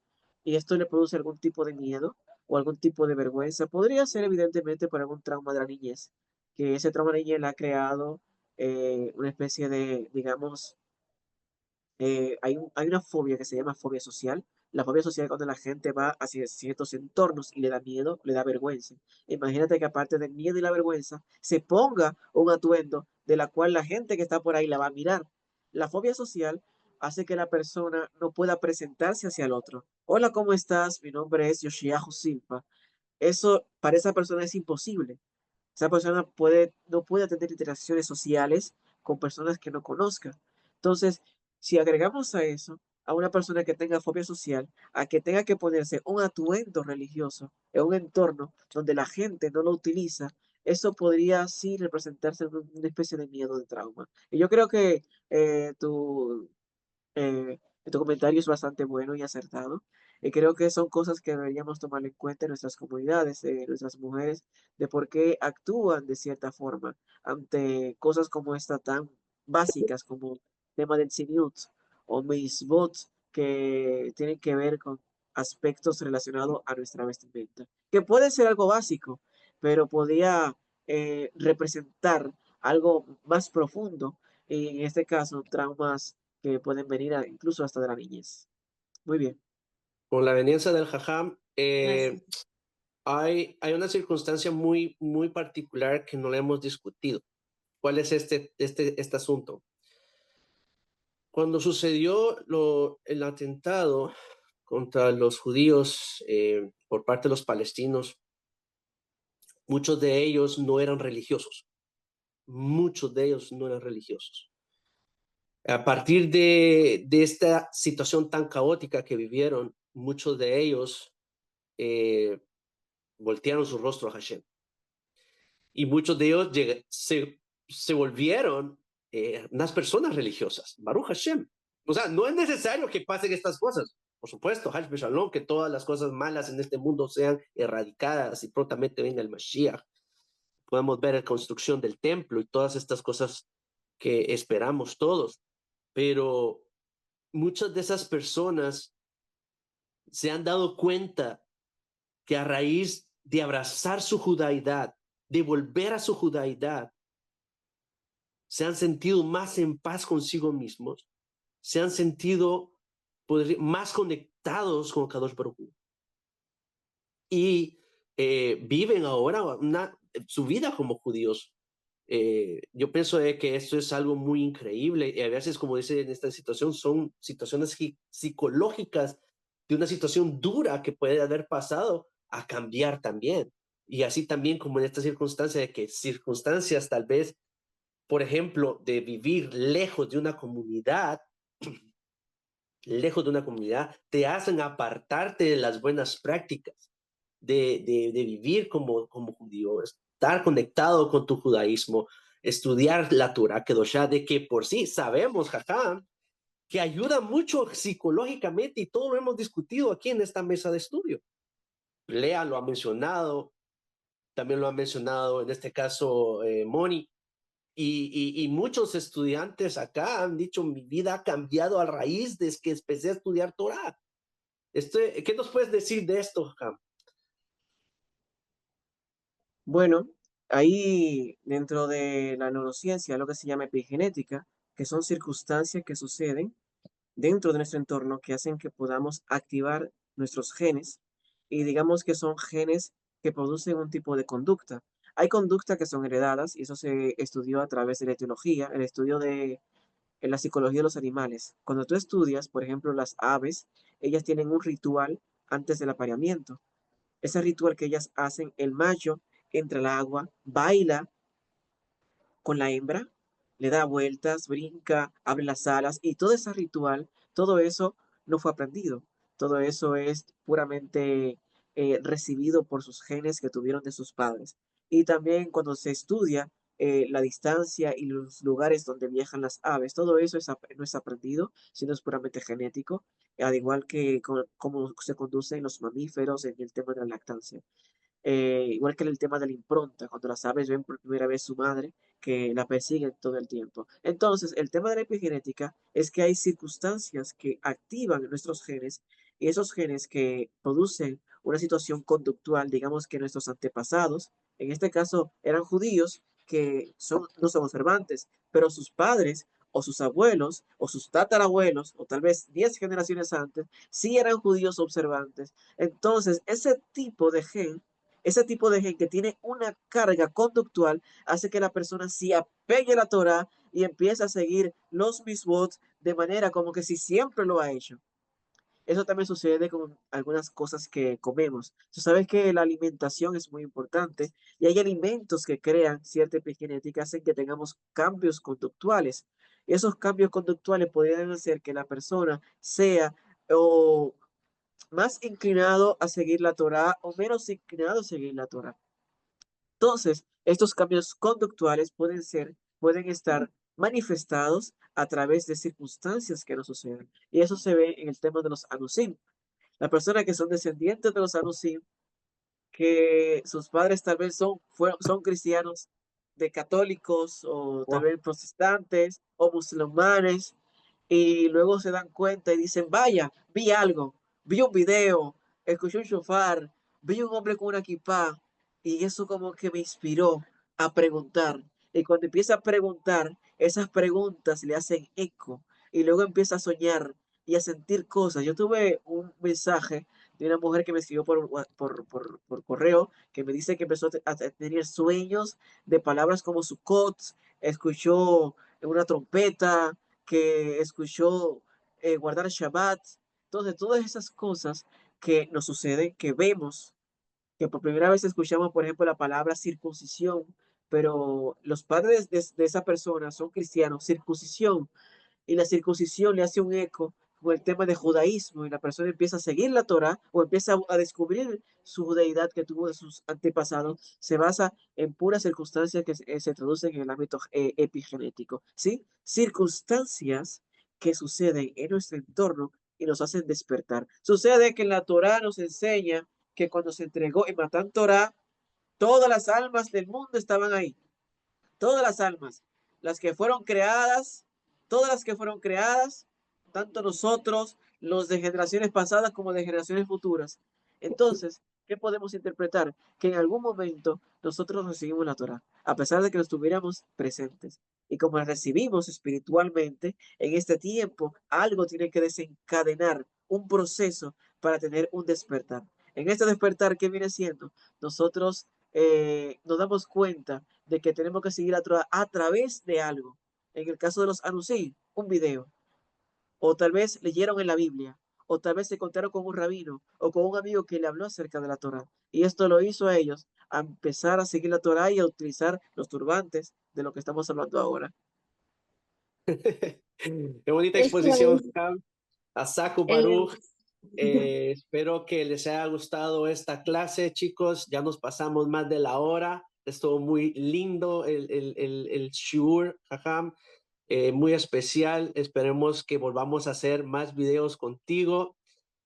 y esto le produce algún tipo de miedo o algún tipo de vergüenza, podría ser evidentemente por algún trauma de la niñez, que ese trauma de la niñez le ha creado una especie de, digamos, hay una fobia que se llama fobia social. La fobia social es cuando la gente va hacia ciertos entornos y le da miedo, le da vergüenza. Imagínate que aparte del miedo y la vergüenza, se ponga un atuendo de la cual la gente que está por ahí la va a mirar. La fobia social hace que la persona no pueda presentarse hacia el otro. Hola, ¿cómo estás? Mi nombre es Yoshiahu Silva. Eso para esa persona es imposible. Esa persona no puede tener interacciones sociales con personas que no conozca. Entonces, si agregamos a eso a una persona que tenga fobia social, a que tenga que ponerse un atuendo religioso en un entorno donde la gente no lo utiliza, eso podría sí representarse en una especie de miedo, de trauma. Y yo creo que eh, tu, tu comentario es bastante bueno y acertado. Y creo que son cosas que deberíamos tomar en cuenta en nuestras comunidades, nuestras mujeres, de por qué actúan de cierta forma ante cosas como esta tan básicas como el tema del sinut o misbot, que tienen que ver con aspectos relacionados a nuestra vestimenta, que puede ser algo básico, pero podría representar algo más profundo, y en este caso traumas que pueden venir incluso hasta de la niñez. Muy bien. Con la veniencia del Jajam, Gracias. hay una circunstancia muy particular que no le hemos discutido. ¿Cuál es este asunto? Cuando sucedió el atentado contra los judíos por parte de los palestinos, muchos de ellos no eran religiosos. Muchos de ellos no eran religiosos. A partir de esta situación tan caótica que vivieron, muchos de ellos voltearon su rostro a Hashem. Y muchos de ellos se volvieron unas personas religiosas. Baruch Hashem. O sea, no es necesario que pasen estas cosas. Por supuesto, Hash Shalom, que todas las cosas malas en este mundo sean erradicadas y prontamente venga el Mashiach. Podemos ver la construcción del templo y todas estas cosas que esperamos todos. Pero muchas de esas personas se han dado cuenta que a raíz de abrazar su judaidad, de volver a su judaidad, se han sentido más en paz consigo mismos, se han sentido más conectados con Kadosh Baruj Hu. Y viven ahora su vida como judíos. Yo pienso que esto es algo muy increíble y a veces, como dice en esta situación, son situaciones psicológicas de una situación dura que puede haber pasado a cambiar también. Y así también como en esta circunstancia de que circunstancias tal vez, por ejemplo, de vivir lejos de una comunidad, te hacen apartarte de las buenas prácticas, de vivir como judío, estar conectado con tu judaísmo, estudiar la Torah Kedoshá, de que por sí sabemos, jajam, que ayuda mucho psicológicamente y todo lo hemos discutido aquí en esta mesa de estudio. Lea lo ha mencionado, también lo ha mencionado en este caso Moni, y muchos estudiantes acá han dicho, mi vida ha cambiado a raíz de que empecé a estudiar Torah. ¿Qué nos puedes decir de esto, jajam? Bueno, ahí dentro de la neurociencia, lo que se llama epigenética, que son circunstancias que suceden dentro de nuestro entorno que hacen que podamos activar nuestros genes y digamos que son genes que producen un tipo de conducta. Hay conductas que son heredadas y eso se estudió a través de la etiología, el estudio de en la psicología de los animales. Cuando tú estudias, por ejemplo, las aves, ellas tienen un ritual antes del apareamiento. Ese ritual que ellas hacen, el macho entra al agua, baila con la hembra, le da vueltas, brinca, abre las alas y todo ese ritual, todo eso no fue aprendido. Todo eso es puramente recibido por sus genes que tuvieron de sus padres. Y también cuando se estudia la distancia y los lugares donde viajan las aves, todo eso no es aprendido, sino es puramente genético, al igual que cómo se conducen los mamíferos en el tema de la lactancia. Igual que en el tema de la impronta, cuando las aves ven por primera vez su madre, que la persiguen todo el tiempo. Entonces, el tema de la epigenética es que hay circunstancias que activan nuestros genes y esos genes que producen una situación conductual, digamos que nuestros antepasados, en este caso eran judíos que no son observantes, pero sus padres o sus abuelos o sus tatarabuelos o tal vez 10 generaciones antes sí eran judíos observantes. Entonces, ese tipo de gen que tiene una carga conductual hace que la persona se apegue a la Torah y empiece a seguir los misbot de manera como que si siempre lo ha hecho. Eso también sucede con algunas cosas que comemos. Tú sabes que la alimentación es muy importante y hay alimentos que crean cierta epigenética, hacen que tengamos cambios conductuales. Y esos cambios conductuales podrían hacer que la persona sea o más inclinado a seguir la Torah o menos inclinado a seguir la Torah. Entonces, estos cambios conductuales pueden estar manifestados a través de circunstancias que nos suceden. Y eso se ve en el tema de los anusim. Las personas que son descendientes de los anusim, que sus padres tal vez son cristianos de católicos o tal vez protestantes o musulmanes, y luego se dan cuenta y dicen, vaya, vi algo, vi un video, escuché un shofar, vi un hombre con una kipá, y eso como que me inspiró a preguntar. Y cuando empieza a preguntar, esas preguntas le hacen eco, y luego empieza a soñar y a sentir cosas. Yo tuve un mensaje de una mujer que me escribió por correo, que me dice que empezó a tener sueños de palabras como Sukkot, escuchó una trompeta, que escuchó guardar Shabbat. Entonces, todas esas cosas que nos suceden, que vemos, que por primera vez escuchamos, por ejemplo, la palabra circuncisión, pero los padres de esa persona son cristianos, circuncisión, y la circuncisión le hace un eco con el tema de judaísmo y la persona empieza a seguir la Torah o empieza a descubrir su judaidad que tuvo de sus antepasados, se basa en puras circunstancias que se traducen en el ámbito epigenético, ¿sí? Circunstancias que suceden en nuestro entorno y nos hacen despertar. Sucede que en la Torah nos enseña que cuando se entregó en Matán Torah, todas las almas del mundo estaban ahí, todas las almas, las que fueron creadas, todas las que fueron creadas, tanto nosotros los de generaciones pasadas como de generaciones futuras. Entonces, ¿qué podemos interpretar? Que en algún momento nosotros recibimos la Torá, a pesar de que no estuviéramos presentes. Y como la recibimos espiritualmente, en este tiempo algo tiene que desencadenar un proceso para tener un despertar. En este despertar, ¿qué viene siendo? Nosotros nos damos cuenta de que tenemos que seguir la Torá a través de algo. En el caso de los Anusí, un video. O tal vez leyeron en la Biblia, o tal vez se contaron con un rabino o con un amigo que le habló acerca de la Torá. Y esto lo hizo a ellos a empezar a seguir la Torá y a utilizar los turbantes de lo que estamos hablando ahora. Qué bonita Esto exposición, es, Jajam. Asaku eh, Baruch. Espero que les haya gustado esta clase, chicos. Ya nos pasamos más de la hora. Estuvo muy lindo el shiur, Jajam. Muy especial. Esperemos que volvamos a hacer más videos contigo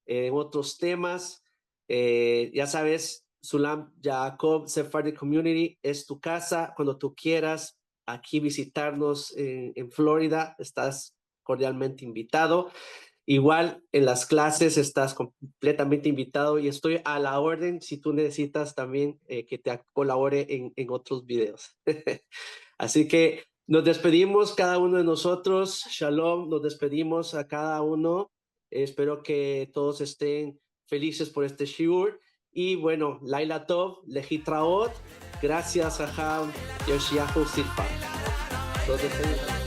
en otros temas. Ya sabes, Sulam Jacob Sephardi Community es tu casa. Cuando tú quieras aquí visitarnos en Florida, estás cordialmente invitado. Igual en las clases estás completamente invitado y estoy a la orden si tú necesitas también que te colabore en otros videos. Así que nos despedimos cada uno de nosotros. Shalom, nos despedimos a cada uno. Espero que todos estén felices por este shiur. Y bueno, Laila Tov, Lehitraot. Gracias, Jajam, Yoshiahu Silfa. Nos despedimos.